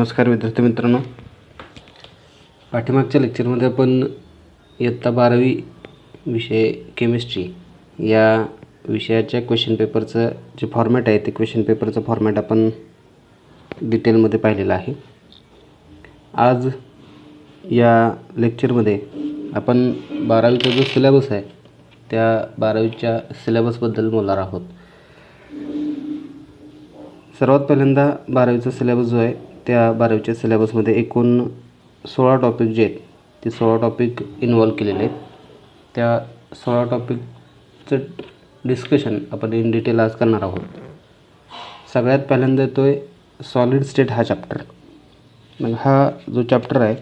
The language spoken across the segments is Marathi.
नमस्कार विद्यार्थी मित्रांनो, पाठीमागच्या लेक्चरमध्ये आपण इयत्ता 12वी विषय केमिस्ट्री या विषयाच्या क्वेश्चन पेपरचं जे फॉर्मॅट आहे ते क्वेश्चन पेपरचं फॉर्मॅट आपण डिटेलमध्ये पाहिलेलं आहे. आज या लेक्चरमध्ये आपण 12वीचा जो सिलेबस आहे त्या 12वीच्या सिलेबसबद्दल बोलणार आहोत. सर्वात पहिल्यांदा 12वीचा सिलेबस जो आहे त्या 12वीच्या सिलेबसमध्ये एकूण 16 टॉपिक जे आहेत ते 16 टॉपिक इन्व्हॉल्व केलेले आहेत. त्या 16 टॉपिकचं डिस्कशन आपण इन डिटेल आज करणार आहोत. सगळ्यात पहिल्यांदा येतो आहे सॉलिड स्टेट हा चॅप्टर. मग हा जो चॅप्टर आहे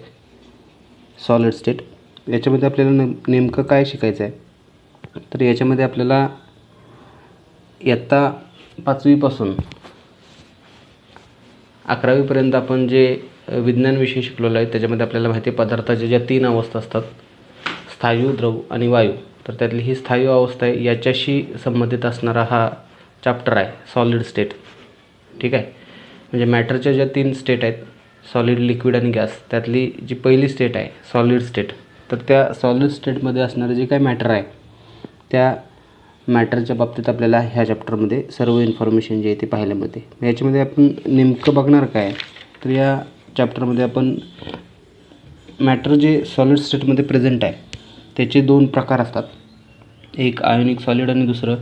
सॉलिड स्टेट, याच्यामध्ये आपल्याला नेमकं काय शिकायचं आहे, तर याच्यामध्ये आपल्याला इयत्ता 5वीपासून 11वीपर्यंत आपण जे विज्ञान विषय शिकलेलो आहे त्याच्यामध्ये आपल्याला माहिती आहे पदार्थाच्या ज्या 3 अवस्था असतात, स्थायू, द्रव आणि वायू. तर त्यातली ही स्थायू अवस्था आहे, याच्याशी संबंधित असणारा हा चॅप्टर आहे सॉलिड स्टेट. ठीक आहे, म्हणजे मॅटरच्या ज्या 3 स्टेट आहेत सॉलिड, लिक्विड आणि गॅस, त्यातली जी पहिली स्टेट आहे सॉलिड स्टेट, तर त्या सॉलिड स्टेटमध्ये असणारं जे काही मॅटर आहे त्या मॅटरच्या बाबतीत आपल्याला ह्या चॅप्टरमध्ये सर्व इन्फॉर्मेशन जी आहे ती पाहायला मिळते. याच्यामध्ये आपण नेमकं बघणार काय, तर या चॅप्टरमध्ये आपण मॅटर जे सॉलिड स्टेटमध्ये प्रेझेंट आहे त्याचे 2 प्रकार असतात. एक आयोनिक सॉलिड आणि दुसरं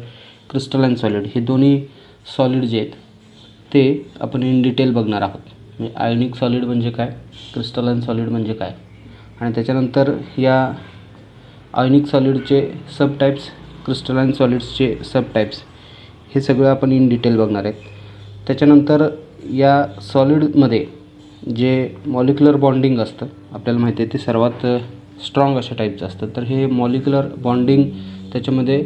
क्रिस्टलाइन सॉलिड. हे दोन्ही सॉलिड जे आहेत ते आपण इन डिटेल बघणार आहोत. म्हणजे आयोनिक सॉलिड म्हणजे काय, क्रिस्टलाइन सॉलिड म्हणजे काय, आणि त्याच्यानंतर या आयोनिक सॉलिडचे सब टाईप्स, क्रिस्टलाइन सॉलिड्सचे सब टाईप्स, हे सगळं आपण इन डिटेल बघणार आहेत. त्याच्यानंतर या सॉलिडमध्ये जे मॉलिक्युलर बॉन्डिंग असतं आपल्याला माहिती आहे ते सर्वात स्ट्रॉंग अशा टाईपचं असतं. तर हे मॉलिक्युलर बॉन्डिंग त्याच्यामध्ये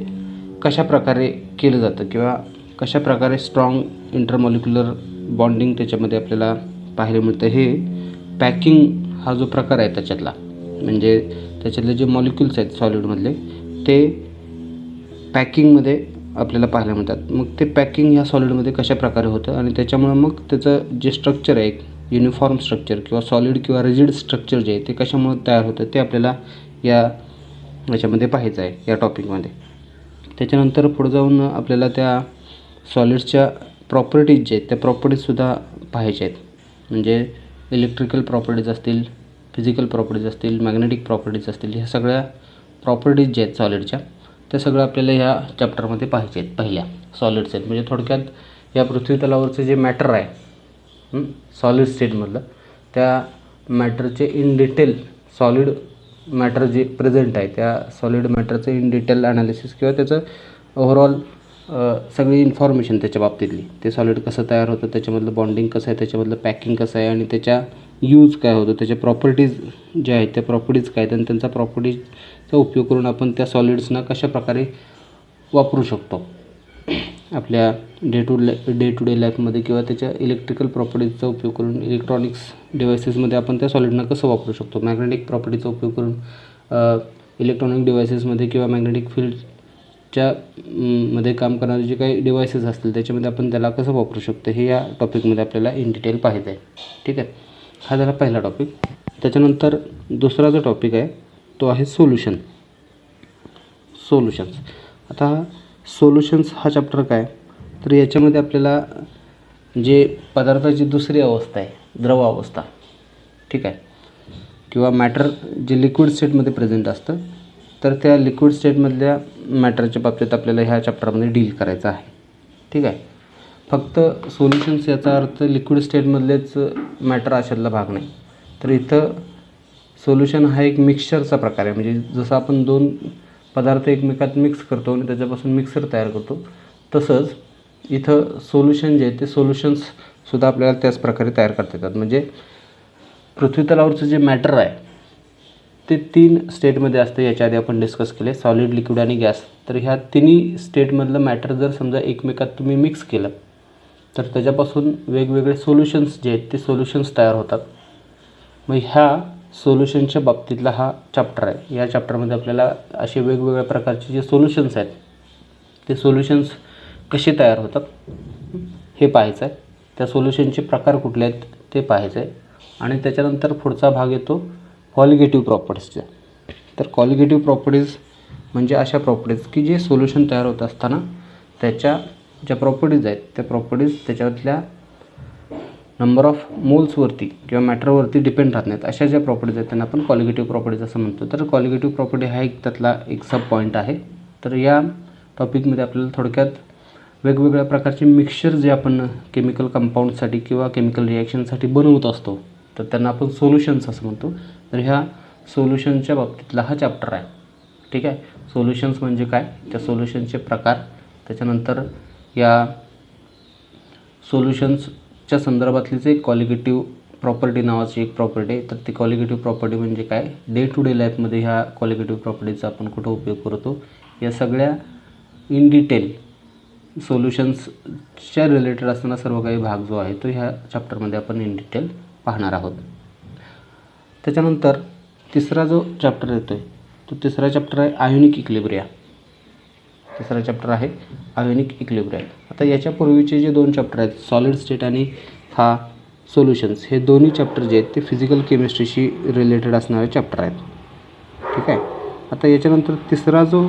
कशा प्रकारे केलं जातं किंवा कशा प्रकारे स्ट्रॉंग इंटरमॉलिक्युलर बॉन्डिंग त्याच्यामध्ये आपल्याला पाहायला मिळतं. हे पॅकिंग हा जो प्रकार आहे त्याच्यातला, म्हणजे त्याच्यातले जे मॉलिक्युल्स आहेत सॉलिडमधले ते पॅकिंगमध्ये आपल्याला पाहायला मिळतात. मग ते पॅकिंग ह्या सॉलिडमध्ये कशा प्रकारे होतं आणि त्याच्यामुळं मग त्याचं जे स्ट्रक्चर आहे, युनिफॉर्म स्ट्रक्चर किंवा सॉलिड किंवा रिजिड स्ट्रक्चर जे आहे ते कशामुळे तयार होतं ते आपल्याला याच्यामध्ये पाहायचं आहे या टॉपिकमध्ये. त्याच्यानंतर पुढे जाऊन आपल्याला त्या सॉलिड्सच्या प्रॉपर्टीज जे आहेत त्या प्रॉपर्टीजसुद्धा पाहायच्या आहेत. म्हणजे इलेक्ट्रिकल प्रॉपर्टीज असतील, फिजिकल प्रॉपर्टीज असतील, मॅग्नेटिक प्रॉपर्टीज असतील, ह्या सगळ्या प्रॉपर्टीज ज्या आहेत सॉलिडच्या त्या सगळं आपल्याला ह्या चॅप्टरमध्ये पाहायचे आहेत. पहिल्या सॉलिड्स आहेत, म्हणजे थोडक्यात या पृथ्वी तलावरचं जे मॅटर आहे सॉलिड स्टेटमधलं त्या मॅटरचे इन डिटेल, सॉलिड मॅटर जे प्रेझेंट आहे त्या सॉलिड मॅटरचं इन डिटेल ॲनालिसिस किंवा त्याचं ओव्हरऑल सगळी इन्फॉर्मेशन त्याच्या बाबतीतली, ते सॉलिड कसं तयार होतं, त्याच्यामधलं बॉन्डिंग कसं आहे, त्याच्यामधलं पॅकिंग कसं आहे आणि त्याच्या यूज काय होतं, त्याच्या प्रॉपर्टीज ज्या आहेत त्या प्रॉपर्टीज काय आहेत आणि त्यांचा प्रॉपर्टीजचा उपयोग करून आपण त्या सॉलिड्सना कशा प्रकारे वापरू शकतो आपल्या डे टू डे लाईफमध्ये किंवा त्याच्या इलेक्ट्रिकल प्रॉपर्टीजचा उपयोग करून इलेक्ट्रॉनिक्स डिव्हायसेसमध्ये आपण त्या सॉलिडना कसं वापरू शकतो, मॅग्नेटिक प्रॉपर्टीचा उपयोग करून इलेक्ट्रॉनिक डिव्हायसेसमध्ये किंवा मॅग्नेटिक फील्डच्या मध्ये काम करणारे जे काही डिव्हायसेस असतील त्याच्यामध्ये आपण त्याला कसं वापरू शकतो हे या टॉपिकमध्ये आपल्याला इन डिटेल पाहायचं आहे. ठीक आहे, हा झाला पहिला टॉपिक. त्याच्यानंतर दुसरा जो टॉपिक आहे तो आहे सोल्युशन्स. आता सोल्युशन्स हा चॅप्टर काय, तर याच्यामध्ये आपल्याला जे पदार्थाची दुसरी अवस्था आहे द्रव अवस्था, ठीक आहे, किंवा मॅटर जे लिक्विड स्टेटमध्ये प्रेझेंट असतं तर त्या लिक्विड स्टेटमधल्या मॅटरच्या बाबतीत आपल्याला ह्या चॅप्टरमध्ये डील करायचं आहे. ठीक आहे, फक्त सोल्युशन्स याचा अर्थ लिक्विड स्टेटमधलेच मॅटर अशातला भाग नाही. तर इथं सोल्युशन हा एक मिक्सचरचा प्रकार आहे. म्हणजे जसं आपण 2 पदार्थ एकमेकात मिक्स करतो आणि त्याच्यापासून मिक्सर तयार करतो, तसंच इथं सोल्युशन जे आहे ते सोल्युशन्ससुद्धा आपल्याला त्याच प्रकारे तयार करता येतात. म्हणजे पृथ्वी तलावरचं जे मॅटर आहे ते 3 स्टेटमध्ये असतं. याच्या आधी आपण डिस्कस केले सॉलिड, लिक्विड आणि गॅस. तर ह्या तिन्ही स्टेटमधलं मॅटर जर समजा एकमेकात तुम्ही मिक्स केलं तर त्याच्यापासून वेगवेगळे सोल्युशन्स जे आहेत ते सोल्युशन्स तयार होतात. मग ह्या सोल्युशनच्या बाबतीतला हा चॅप्टर आहे. या चॅप्टरमध्ये आपल्याला असे वेगवेगळ्या प्रकारचे जे सोल्युशन्स आहेत ते सोल्युशन्स कसे तयार होतात हे पाहायचं आहे. त्या सोल्युशनचे प्रकार कुठले आहेत ते पाहायचं आहे. आणि त्याच्यानंतर पुढचा भाग येतो कॉलिगेटिव्ह प्रॉपर्टीजचा. तर कॉलिगेटिव्ह प्रॉपर्टीज म्हणजे अशा प्रॉपर्टीज की जे सोल्युशन तयार होत असताना त्याच्या ज्या प्रॉपर्टीज आहेत त्या प्रॉपर्टीज त्याच्यातल्या नंबर ऑफ मोल्सवरती किंवा मॅटरवरती डिपेंड राहत नाहीत, अशा ज्या प्रॉपर्टीज आहेत त्यांना आपण कॉलिगेटिव्ह प्रॉपर्टीज असं म्हणतो. तर कॉलिगेटिव्ह प्रॉपर्टी हा एक त्यातला एक सब पॉईंट आहे. तर या टॉपिकमध्ये आपल्याला थोडक्यात वेगवेगळ्या प्रकारचे मिक्सचर जे आपण केमिकल कंपाऊंडसाठी किंवा केमिकल रिॲक्शनसाठी बनवत असतो तर त्यांना आपण सोल्युशन्स असं म्हणतो. तर ह्या सोल्युशनच्या बाबतीतला हा चॅप्टर आहे. ठीक आहे. सोल्युशन्स म्हणजे काय, त्या सोल्युशनचे प्रकार, त्याच्यानंतर या सोल्युशन्सच्या संदर्भातलीच एक कॉलिगेटिव्ह प्रॉपर्टी नावाची एक प्रॉपर्टी आहे. तर ती कॉलिगेटिव्ह प्रॉपर्टी म्हणजे काय, डे टू डे लाईफमध्ये ह्या कॉलिगेटिव्ह प्रॉपर्टीचा आपण कुठं उपयोग करतो, या सगळ्या इन डिटेल सोल्युशन्सच्या रिलेटेड असताना सर्व काही भाग जो आहे तो ह्या चॅप्टरमध्ये आपण इन डिटेल पाहणार आहोत. त्याच्यानंतर तिसरा जो चॅप्टर येतो आहे तो तिसरा चॅप्टर आहे आयोनिक इक्विलिब्रिया. तिसरा चॅप्टर आहे आयोनिक इक्विलिब्रिया. आता याच्यापूर्वीचे जे दोन चॅप्टर आहेत सॉलिड स्टेट आणि हा सोल्युशन्स, हे दोन्ही चॅप्टर जे आहेत ते फिजिकल केमिस्ट्रीशी रिलेटेड असणारे चॅप्टर आहेत. ठीक आहे. आता याच्यानंतर तिसरा जो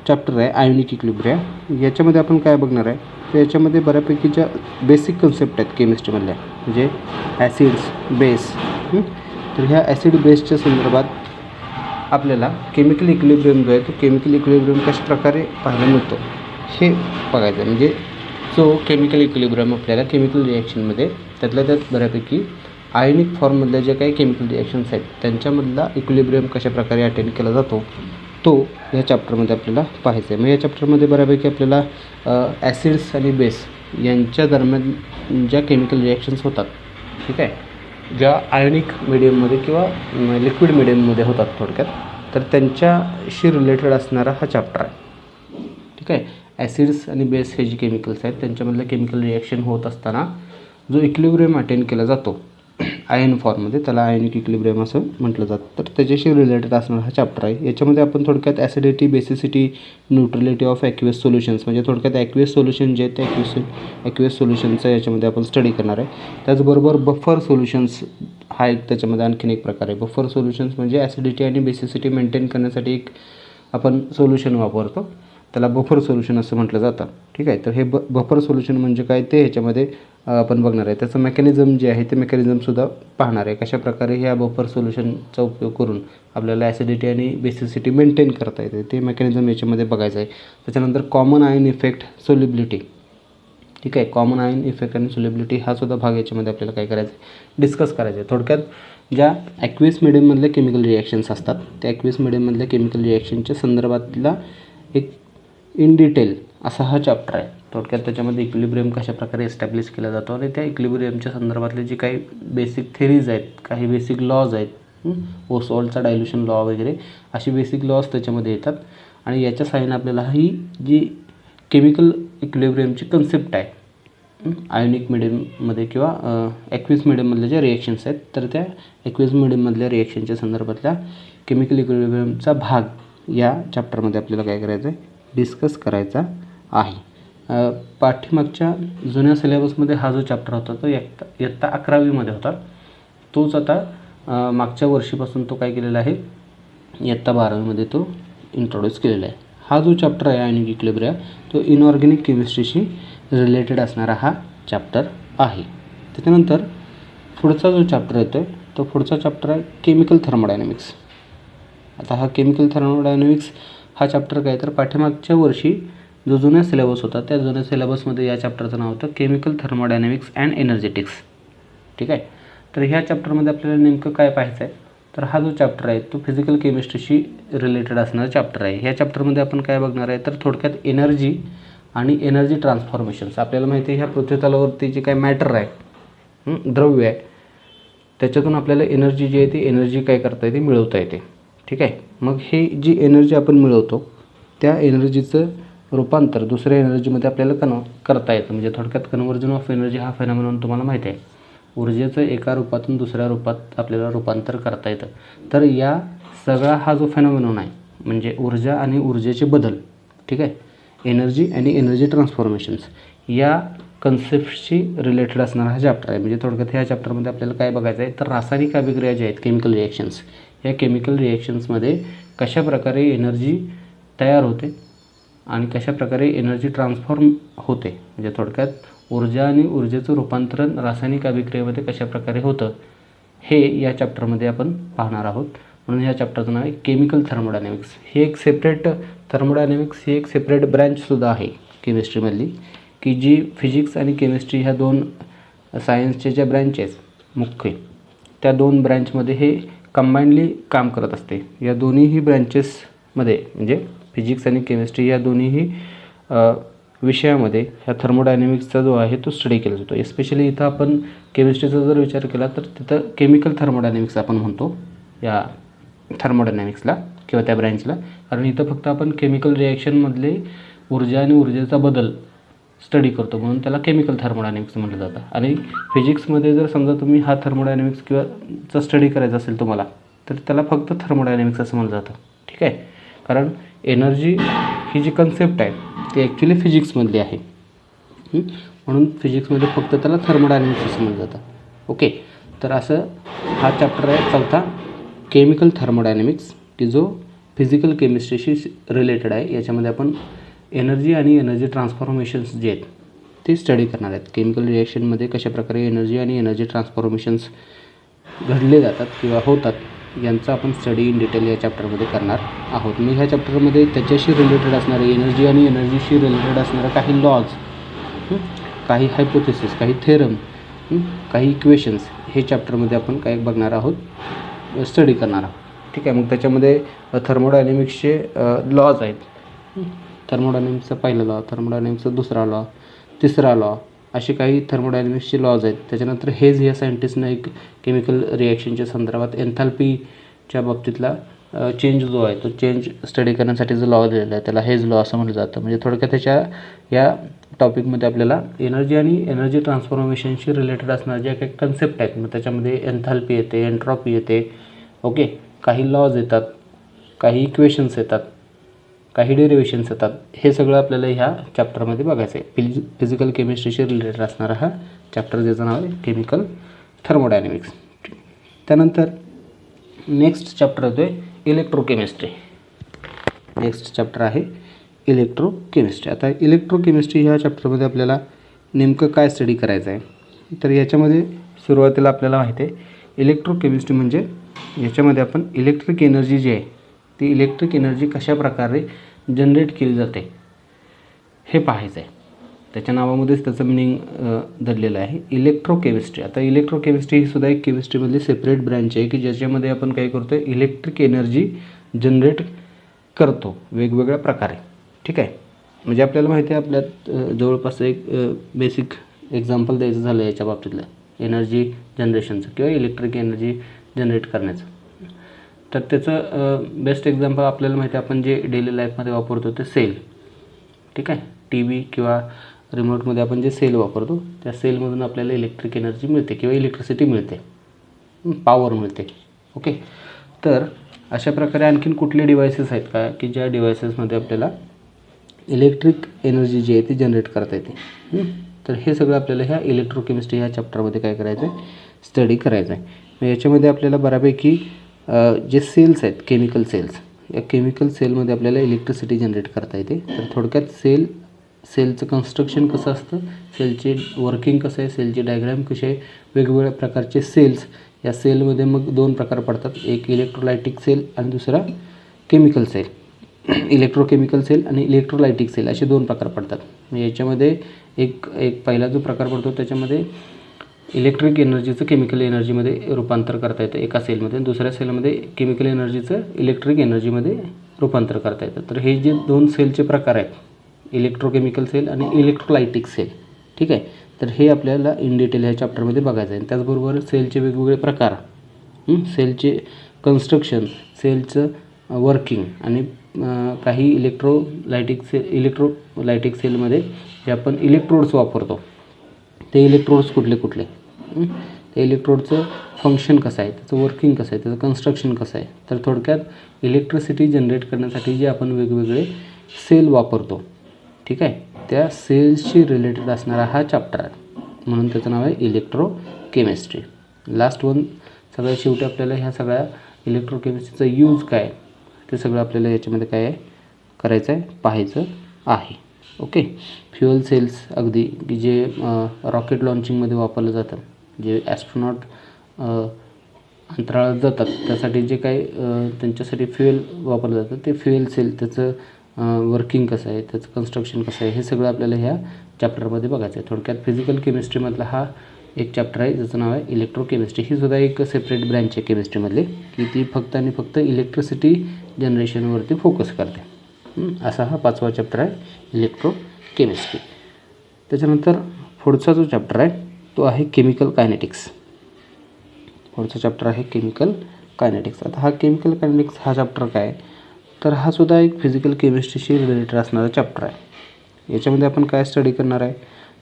चॅप्टर आहे आयोनिक इक्विलिब्रिया, याच्यामध्ये आपण काय बघणार आहे तर याच्यामध्ये बऱ्यापैकी ज्या बेसिक कन्सेप्ट आहेत केमिस्ट्रीमधल्या म्हणजे ॲसिड्स, बेस. तर ह्या ॲसिड बेसच्या संदर्भात आपल्याला केमिकल इक्विलिब्रियम जो आहे तो केमिकल इक्विलिब्रियम कशा प्रकारे पाहायला मिळतो हे बघायचं आहे. म्हणजे जो केमिकल इक्विलिब्रियम आपल्याला केमिकल रिॲक्शनमध्ये त्यातल्या त्यात बऱ्यापैकी आयोनिक फॉर्ममधल्या जे काही केमिकल रिॲक्शन्स आहेत त्यांच्यामधला इक्विलिब्रियम कशा प्रकारे अटेंड केला जातो तो ह्या चॅप्टरमध्ये आपल्याला पाहायचं आहे. मग या चॅप्टरमध्ये बऱ्यापैकी आपल्याला ॲसिड्स आणि बेस यांच्या दरम्यान ज्या केमिकल रिॲक्शन्स होतात, ठीक आहे, ज्या आयोनिक मिडियममध्ये किंवा लिक्विड मिडियममध्ये होतात थोडक्यात, तर त्यांच्याशी रिलेटेड असणारा हा चॅप्टर आहे. ठीक आहे. ॲसिड्स आणि बेस हे जे केमिकल्स आहेत त्यांच्यामधलं केमिकल रिॲक्शन होत असताना जो इक्विलिब्रियम अटेंड केला जातो आयन फॉर्ममध्ये त्याला आयोनिक इक्विलिब्रियम असं म्हटलं जातं. तर त्याच्याशी रिलेटेड असणारा हा चॅप्टर आहे. याच्यामध्ये आपण थोडक्यात acidity, basicity, neutrality of aqueous solutions म्हणजे थोडक्यात ॲक्वियस सोल्युशन जे आहेत ते ॲक्वियस सोल्युशनचा याच्यामध्ये आपण स्टडी करणार आहे. त्याचबरोबर बफर सोल्युशन्स हा एक त्याच्यामध्ये आणखीन एक प्रकार आहे. बफर सोल्युशन्स म्हणजे ॲसिडिटी आणि बेसिसिटी मेंटेन करण्यासाठी एक आपण सोल्युशन वापरतो, त्याला बफर सोल्युशन असं म्हटलं जातं. ठीक आहे. तर हे बफर सोल्युशन म्हणजे काय ते ह्याच्यामध्ये आपण बघणार आहे. त्याचं मेकॅनिझम जे आहे ते मेकॅनिझमसुद्धा पाहणार आहे. कशा प्रकारे ह्या बफर सोल्युशनचा उपयोग करून आपल्याला ॲसिडिटी आणि बेसिसिटी मेंटेन करता येते ते मेकॅनिझम याच्यामध्ये बघायचं आहे. त्याच्यानंतर कॉमन आयन इफेक्ट, सोल्युबिलिटी. ठीक आहे. कॉमन आयन इफेक्ट आणि सोल्युबिलिटी हा सुद्धा भाग याच्यामध्ये आपल्याला काय करायचं आहे, डिस्कस करायचं आहे. थोडक्यात ज्या ॲक्वियस मिडियममधले केमिकल रिॲक्शन्स असतात त्या ॲक्वियस मिडियममधल्या केमिकल रिॲक्शनच्या संदर्भातला एक इन डिटेल असा हा चॅप्टर आहे. थोडक्यात त्याच्यामध्ये इक्विलिब्रियम कशा प्रकारे एस्टॅब्लिश केला जातो आणि त्या इक्विलिब्रियमच्या संदर्भातले जे काही बेसिक थेरीज आहेत, काही बेसिक लॉज आहेत, ओसॉल्टचा डायल्युशन लॉ वगैरे अशी बेसिक लॉज त्याच्यामध्ये येतात. आणि याच्या साहाय्याने आपल्याला ही जी केमिकल इक्विलिब्रियमची कन्सेप्ट आहे आयोनिक मिडियममध्ये किंवा ॲक्वियस मिडियममधल्या ज्या रिॲक्शन्स आहेत तर त्या ॲक्वियस मिडियममधल्या रिॲक्शनच्या संदर्भातल्या केमिकल इक्विलिब्रियमचा भाग या चॅप्टरमध्ये आपल्याला काय करायचं आहे, डिस्कस करायचा आहे. पाठीमागच्या जुन्या सिलेबसमध्ये हा जो चॅप्टर होता तो इयत्ता 11वीमध्ये होता. तोच आता मागच्या वर्षीपासून तो काय केलेला आहे, इयत्ता 12वीमध्ये तो इंट्रोड्यूस केलेला आहे. हा जो चॅप्टर आहे आयोनिक इक्विलिब्रिया तो इनऑर्गॅनिक केमिस्ट्रीशी रिलेटेड असणारा हा चॅप्टर आहे. त्याच्यानंतर पुढचा जो चॅप्टर येतो आहे तो पुढचा चॅप्टर आहे केमिकल थर्मोडायनॅमिक्स. आता हा केमिकल थर्मोडायनॅमिक्स हा चॅप्टर काय तर पाठीमागच्या वर्षी जो जुन्या सिलेबस होता त्या जुन्या सिलेबसमध्ये या चॅप्टरचं नाव होतं केमिकल थर्मोडायनॅमिक्स अँड एनर्जेटिक्स. ठीक आहे. तर ह्या चॅप्टरमध्ये आपल्याला नेमकं काय पाहायचं आहे तर हा जो चॅप्टर आहे तो फिजिकल केमिस्ट्रीशी रिलेटेड असणारा चॅप्टर आहे. ह्या चॅप्टरमध्ये आपण काय बघणार आहे तर थोडक्यात एनर्जी आणि एनर्जी ट्रान्सफॉर्मेशन्स. आपल्याला माहिती आहे ह्या पृथ्वीतलावरती जे काय मॅटर आहे, द्रव्य आहे, त्याच्यातून आपल्याला एनर्जी जी आहे ती एनर्जी काय करता येते, मिळवता येते. ठीक आहे. मग हे जी एनर्जी आपण मिळवतो त्या एनर्जीचं रूपांतर दुसऱ्या एनर्जीमध्ये आपल्याला करता येतं. म्हणजे थोडक्यात कन्व्हर्जन ऑफ एनर्जी हा फेनॉमेनॉन तुम्हाला माहिती आहे. ऊर्जेचं एका रूपातून दुसऱ्या रूपात आपल्याला रूपांतर करता येतं. तर या सगळा हा जो फेनॉमेनॉन आहे म्हणजे ऊर्जा आणि ऊर्जेचे बदल, ठीक आहे, एनर्जी आणि एनर्जी ट्रान्सफॉर्मेशन्स, या कन्सेप्टशी रिलेटेड असणारा हा चॅप्टर आहे. म्हणजे थोडक्यात ह्या चॅप्टरमध्ये आपल्याला काय बघायचं आहे तर रासायनिक अभिक्रिया ज्या आहेत केमिकल रिॲक्शन्स, या केमिकल रिॲक्शन्समध्ये कशाप्रकारे एनर्जी तयार होते आणि कशाप्रकारे एनर्जी ट्रान्सफॉर्म होते. म्हणजे थोडक्यात ऊर्जा आणि ऊर्जेचं रूपांतरण रासायनिक अभिक्रियेमध्ये कशाप्रकारे होतं हे या चॅप्टरमध्ये आपण पाहणार आहोत. म्हणून ह्या चॅप्टरचं नाव आहे केमिकल थर्मोडायनॅमिक्स. हे एक सेपरेट थर्मोडायनॅमिक्स ही एक सेपरेट ब्रँचसुद्धा आहे केमिस्ट्रीमधली, की जी फिजिक्स आणि केमिस्ट्री ह्या दोन सायन्सचे ज्या ब्रँचेस मुख्य त्या दोन ब्रँचमध्ये हे कंबाईंडली काम करत असते. या दोन्हीही ब्रँचेसमध्ये म्हणजे फिजिक्स आणि केमिस्ट्री या दोन्हीही विषयामध्ये ह्या थर्मोडायनॅमिक्सचा जो आहे तो स्टडी केला जातो. एस्पेशली इथं आपण केमिस्ट्रीचा जर विचार केला तर तिथं केमिकल थर्मोडायनॅमिक्स आपण म्हणतो या थर्मोडायनॅमिक्सला किंवा त्या ब्रँचला, कारण इथं फक्त आपण केमिकल रिॲक्शनमधले ऊर्जा आणि ऊर्जेचा बदल स्टडी करतो म्हणून त्याला केमिकल थर्मोडायनॅमिक्स म्हटलं जातं. आणि फिजिक्समध्ये जर समजा तुम्ही हा थर्मोडायनॅमिक्स किंवा चा स्टडी करायचा असेल तुम्हाला तर त्याला फक्त थर्मोडायनॅमिक्स असं म्हटलं जातं. ठीक आहे, कारण एनर्जी ही जी कन्सेप्ट आहे ती ॲक्च्युली फिजिक्समधली आहे, म्हणून फिजिक्समध्ये फक्त त्याला थर्मोडायनॅमिक्स असं म्हटलं जातं. ओके, तर असं हा चॅप्टर आहे चौथा, केमिकल थर्मोडायनॅमिक्स, की जो फिजिकल केमिस्ट्रीशी रिलेटेड आहे. याच्यामध्ये आपण एनर्जी आणि एनर्जी ट्रान्सफॉर्मेशन्स जे आहेत ते स्टडी करणार आहेत. केमिकल रिॲक्शनमध्ये कशाप्रकारे एनर्जी आणि एनर्जी ट्रान्सफॉर्मेशन्स घडले जातात किंवा होतात यांचा आपण स्टडी इन डिटेल या चॅप्टरमध्ये करणार आहोत. मी ह्या चॅप्टरमध्ये त्याच्याशी रिलेटेड असणारे एनर्जी आणि एनर्जीशी रिलेटेड असणारे काही लॉज, काही हायपोथेसिस, काही थेरम, काही इक्वेशन्स हे चॅप्टरमध्ये आपण काय बघणार आहोत, स्टडी करणार आहोत. ठीक आहे, मग त्याच्यामध्ये थर्मोडायनॅमिक्सचे लॉज आहेत. थर्मोडायनॅमिक्सचा पहिला लॉ, थर्मोडायनॅमिक्सचा दुसरा लॉ, तिसरा लॉ, असे काही थर्मोडायनॅमिक्सचे लॉज आहेत. त्याच्यानंतर हेज या सायंटिस्टनं एक केमिकल रिॲक्शनच्या संदर्भात एन्थाल्पीच्या बाबतीतला चेंज जो आहे तो चेंज स्टडी करण्यासाठी जो लॉ दिलेला आहे त्याला हेज लॉ असं म्हटलं जातं. म्हणजे थोडक्यात त्याच्या या टॉपिकमध्ये आपल्याला एनर्जी आणि एनर्जी ट्रान्सफॉर्मेशनशी रिलेटेड असणाऱ्या ज्या काही कन्सेप्ट आहेत मग त्याच्यामध्ये एन्थाल्पी येते, एन्ट्रॉपी येते, ओके, काही लॉज येतात, काही इक्वेशन्स येतात, काही डेरिवेशन्स येतात. हे सगळं आपल्याला ह्या चॅप्टरमध्ये बघायचं आहे. फिजिकल केमिस्ट्रीशी रिलेटेड असणारा हा चॅप्टर ज्याचं नाव आहे केमिकल थर्मोडायनॅमिक्स. त्यानंतर नेक्स्ट चॅप्टर येतो आहे इलेक्ट्रोकेमिस्ट्री. नेक्स्ट चॅप्टर आहे इलेक्ट्रोकेमिस्ट्री. आता इलेक्ट्रोकेमिस्ट्री ह्या चॅप्टरमध्ये आपल्याला नेमकं काय स्टडी करायचं आहे तर याच्यामध्ये सुरुवातीला आपल्याला माहिती आहे इलेक्ट्रोकेमिस्ट्री म्हणजे याच्यामध्ये आपण इलेक्ट्रिक एनर्जी जी आहे ती इलेक्ट्रिक एनर्जी कशा प्रकारे जनरेट केली जाते हे पाहायचं आहे. त्याच्या नावामध्येच त्याचं मिनिंग धरलेलं आहे इलेक्ट्रोकेमिस्ट्री. आता इलेक्ट्रोकेमिस्ट्री ही सुद्धा एक केमिस्ट्रीमधली सेपरेट ब्रँच आहे की ज्याच्यामध्ये आपण काय करतो आहे इलेक्ट्रिक एनर्जी जनरेट करतो वेगवेगळ्या प्रकारे. ठीक आहे, म्हणजे आपल्याला माहिती आहे आपल्यात जवळपास एक बेसिक एक्झाम्पल द्यायचं झालं याच्या बाबतीतलं एनर्जी जनरेशनचं किंवा इलेक्ट्रिक एनर्जी जनरेट करण्याचं. तर त्याचं बेस्ट एक्झाम्पल आपल्याला माहिती आहे आपण जे डेली लाईफमध्ये वापरतो ते सेल. ठीक आहे, टी व्ही किंवा रिमोटमध्ये आपण जे सेल वापरतो त्या सेलमधून आपल्याला इलेक्ट्रिक एनर्जी मिळते किंवा इलेक्ट्रिसिटी मिळते, पॉवर मिळते. ओके, तर अशा प्रकारे आणखीन कुठले डिव्हायसेस आहेत का की ज्या डिव्हायसेसमध्ये आपल्याला इलेक्ट्रिक एनर्जी जी आहे ती जनरेट करता येते. तर हे सगळं आपल्याला ह्या इलेक्ट्रोकेमिस्ट्री ह्या चॅप्टरमध्ये काय करायचं आहे स्टडी करायचं आहे. मग याच्यामध्ये आपल्याला बऱ्यापैकी जे सेल्स आहेत केमिकल सेल्स, या केमिकल सेलमध्ये आपल्याला इलेक्ट्रिसिटी जनरेट करता येते. तर थोडक्यात सेलचं कन्स्ट्रक्शन कसं असतं, सेलचे वर्किंग कसं आहे, सेलची डायग्राम कशी आहे, वेगवेगळ्या प्रकारचे सेल्स. या सेलमध्ये मग दोन प्रकार पडतात, एक इलेक्ट्रोलायटिक सेल आणि दुसरा केमिकल सेल. इलेक्ट्रोकेमिकल सेल आणि इलेक्ट्रोलायटिक सेल असे दोन प्रकार पडतात. याच्यामध्ये एक पहिला जो प्रकार पडतो त्याच्यामध्ये इलेक्ट्रिक एनर्जीचं केमिकल एनर्जीमध्ये रूपांतर करता येतं एका सेलमध्ये, दुसऱ्या सेलमध्ये केमिकल एनर्जीचं इलेक्ट्रिक एनर्जीमध्ये रूपांतर करता येतं. तर हे जे दोन सेलचे प्रकार आहेत इलेक्ट्रोकेमिकल सेल आणि इलेक्ट्रोलायटिक सेल. ठीक आहे, तर हे आपल्याला इन डिटेल ह्या चॅप्टरमध्ये बघायचं आहे. त्याचबरोबर सेलचे वेगवेगळे प्रकार, सेलचे कन्स्ट्रक्शन, सेलचं वर्किंग आणि काही इलेक्ट्रोलायटिक सेलमध्ये जे आपण इलेक्ट्रोड्स वापरतो ते इलेक्ट्रोड्स कुठले कुठले, ते इलेक्ट्रोडचं फंक्शन कसं आहे, त्याचं वर्किंग कसं आहे, त्याचं कन्स्ट्रक्शन कसं आहे. तर थोडक्यात इलेक्ट्रिसिटी जनरेट करण्यासाठी जे आपण वेगवेगळे सेल वापरतो, ठीक आहे, त्या सेल्सशी रिलेटेड असणारा हा चॅप्टर आहे, म्हणून त्याचं नाव आहे इलेक्ट्रोकेमिस्ट्री. लास्ट वन सगळ्यात शेवटी आपल्याला ह्या सगळ्या इलेक्ट्रोकेमिस्ट्रीचा यूज काय ते सगळं आपल्याला याच्यामध्ये काय आहे करायचं आहे, पाहायचं आहे. ओके. फ्युअल सेल्स अगदी की जे रॉकेट लॉन्चिंगमध्ये वापरलं जातं, जे ॲस्ट्रोनॉट अंतराळात जातात त्यासाठी जे काही त्यांच्यासाठी फ्युएल वापरलं जातं ते फ्युएल सेल, त्याचं वर्किंग कसं आहे, त्याचं कन्स्ट्रक्शन कसं आहे, हे सगळं आपल्याला ह्या चॅप्टरमध्ये बघायचं आहे. थोडक्यात फिजिकल केमिस्ट्रीमधला हा एक चॅप्टर आहे ज्याचं नाव आहे इलेक्ट्रोकेमिस्ट्री. ही सुद्धा एक सेपरेट ब्रँच आहे केमिस्ट्रीमधली की ती फक्त आणि फक्त इलेक्ट्रिसिटी जनरेशनवरती फोकस करते. असा हा 5वा चॅप्टर आहे इलेक्ट्रोकेमिस्ट्री. त्याच्यानंतर पुढचा जो चॅप्टर आहे तो आहे केमिकल कायनेटिक्स. पुढचा चॅप्टर आहे केमिकल कायनेटिक्स. आता हा केमिकल कायनेटिक्स हा चॅप्टर काय आहे तर हा सुद्धा एक फिजिकल केमिस्ट्रीशी रिलेटेड असणारा चॅप्टर आहे. याच्यामध्ये आपण काय स्टडी करणार आहे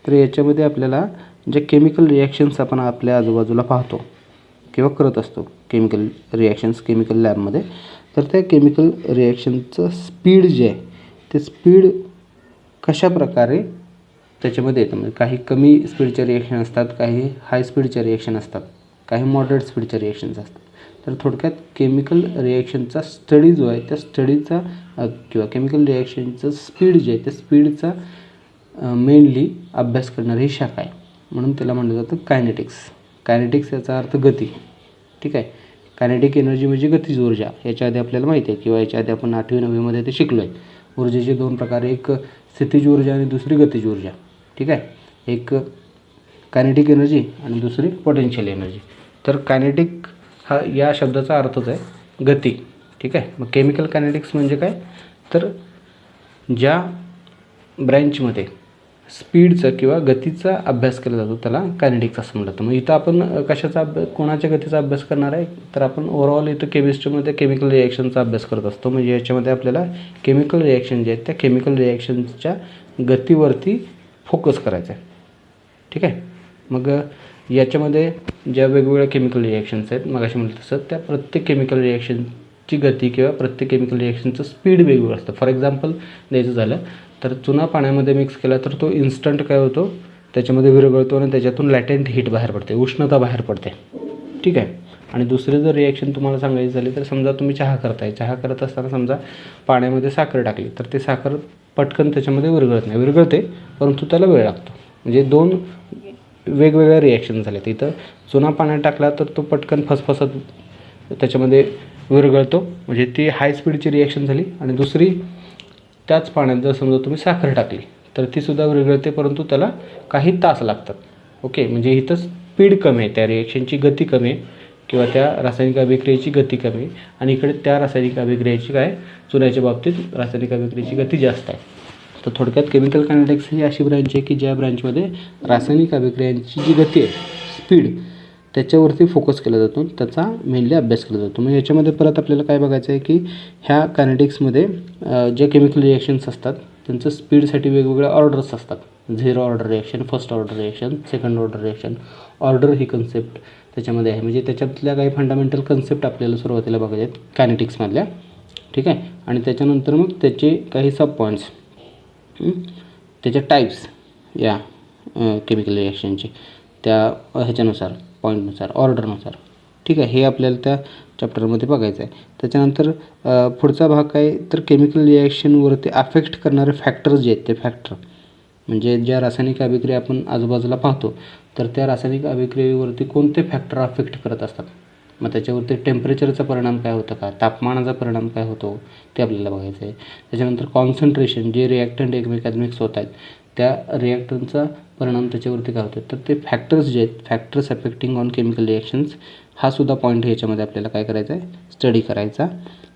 तर याच्यामध्ये आपल्याला जे केमिकल रिॲक्शन्स आपण आपल्या आजूबाजूला पाहतो किंवा करत असतो, केमिकल रिॲक्शन्स केमिकल लॅबमध्ये, तर त्या केमिकल रिॲक्शनचं स्पीड जे आहे ते स्पीड कशा प्रकारे त्याच्यामध्ये येतं. म्हणजे काही कमी स्पीडच्या रिॲक्शन असतात, काही हाय स्पीडच्या रिॲक्शन असतात, काही मॉडरेट स्पीडच्या रिॲक्शन्स असतात. तर थोडक्यात केमिकल रिॲक्शनचा स्टडी जो आहे त्या स्टडीचा किंवा केमिकल रिॲक्शनचं स्पीड जे आहे त्या स्पीडचा मेनली अभ्यास करणारी ही शाखा आहे, म्हणून त्याला म्हटलं जातं कायनेटिक्स. कायनेटिक्स याचा अर्थ गती. ठीक आहे. कायनेटिक एनर्जी म्हणजे गतीज ऊर्जा. याच्या आधी आपल्याला माहिती आहे किंवा याच्या आधी आपण 8वी 9वीमध्ये ते शिकलो आहे. ऊर्जेचे 2 प्रकार, एक स्थितीज ऊर्जा आणि दुसरी गतीज ऊर्जा. ठीक आहे. एक कायनेटिक एनर्जी आणि दुसरी पोटेन्शियल एनर्जी. तर कायनेटिक हा या शब्दाचा अर्थच आहे गती. ठीक आहे. मग केमिकल कायनेटिक्स म्हणजे काय तर ज्या ब्रँचमध्ये स्पीडचा किंवा गतीचा अभ्यास केला जातो त्याला कायनेटिक्स असं म्हणलं जातं. मग इथं आपण कशाचा कोणाच्या गतीचा अभ्यास करणार आहे तर आपण ओव्हरऑल इथं केमिस्ट्रीमध्ये केमिकल रिॲक्शनचा अभ्यास करत असतो. म्हणजे याच्यामध्ये आपल्याला केमिकल रिॲक्शन जे आहेत त्या केमिकल रिॲक्शनच्या गतीवरती फोकस करायचा आहे. ठीक आहे. मग याच्यामध्ये ज्या वेगवेगळ्या केमिकल रिॲक्शन्स आहेत मग अशी म्हटलं तसं त्या प्रत्येक केमिकल रिॲक्शनची गती किंवा प्रत्येक केमिकल रिॲक्शनचं स्पीड वेगवेगळं असतं. फॉर एक्झाम्पल द्यायचं झालं तर चुना पाण्यामध्ये मिक्स केला तर तो इन्स्टंट काय होतो त्याच्यामध्ये विरघळतो आणि त्याच्यातून लॅटेंट हीट बाहेर पडते, उष्णता बाहेर पडते. ठीक आहे. आणि दुसरे जर रिॲक्शन तुम्हाला सांगायची झाली तर समजा तुम्ही चहा करताय, चहा करत असताना समजा पाण्यामध्ये साखर टाकली तर ते साखर पटकन त्याच्यामध्ये विरघळत नाही, विरघळते परंतु त्याला वेळ लागतो. म्हणजे 2 वेगवेगळ्या रिॲक्शन झाल्यात. इथं चुना पाण्यात टाकला तर तो पटकन फसफसत त्याच्यामध्ये विरघळतो, म्हणजे ती हाय स्पीडची रिॲक्शन झाली. आणि दुसरी त्याच पाण्यात जर समजा तुम्ही साखर टाकली तर तीसुद्धा विरघळते परंतु त्याला काही तास लागतात. ओके. म्हणजे इथं स्पीड कमी आहे, त्या रिॲक्शनची गती कमी आहे किंवा त्या रासायनिक अभिक्रियेची गती कमी आहे. आणि इकडे त्या रासायनिक अभिक्रियेची काय चुन्याच्या बाबतीत रासायनिक अभिक्रियेची गती जास्त आहे. तर थोडक्यात केमिकल कायनेटिक्स ही अशी ब्रँच आहे की ज्या ब्रँचमध्ये रासायनिक अभिक्रियांची जी गती आहे स्पीड त्याच्यावरती फोकस केला जातो, त्याचा मेनली अभ्यास केला जातो. मग याच्यामध्ये परत आपल्याला काय बघायचं आहे की ह्या कायनेटिक्समध्ये जे केमिकल रिॲक्शन्स असतात त्यांचं स्पीडसाठी वेगवेगळ्या ऑर्डर्स असतात. 0 order reaction, first order reaction, second order reaction. Order ही कन्सेप्ट त्याच्यामध्ये आहे. म्हणजे त्याच्यातल्या काही फंडामेंटल कन्सेप्ट आपल्याला सुरुवातीला बघायचे आहेत कायनेटिक्समधल्या. ठीक आहे. आणि त्याच्यानंतर मग त्याचे काही सब पॉईंट्स, त्याच्या टाईप्स या केमिकल रिॲक्शनचे त्या ह्याच्यानुसार पॉईंटनुसार ऑर्डरनुसार. ठीक आहे. हे आपल्याला त्या चॅप्टरमध्ये बघायचं आहे. त्याच्यानंतर पुढचा भाग काय तर केमिकल रिॲक्शनवरती अफेक्ट करणारे फॅक्टर्स जे आहेत ते फॅक्टर म्हणजे ज्या रासायनिक अभिक्रिया आपण आजूबाजूला पाहतो तर त्या रासायनिक अभिक्रियेवरती कोणते फॅक्टर अफेक्ट करत असतात. मग त्याच्यावरती टेम्परेचरचा परिणाम काय होतं का, तापमानाचा परिणाम काय होतो ते आपल्याला बघायचं आहे. त्याच्यानंतर कॉन्सन्ट्रेशन, जे रिॲक्टंट एकमेकात मिक्स होत आहेत त्या रिॲक्टंटचा परिणाम त्याच्यावरती काय होतो. तर ते फॅक्टर्स जे आहेत factors affecting on chemical reactions हा सुद्धा पॉईंट ह्याच्यामध्ये आपल्याला काय करायचा आहे स्टडी करायचा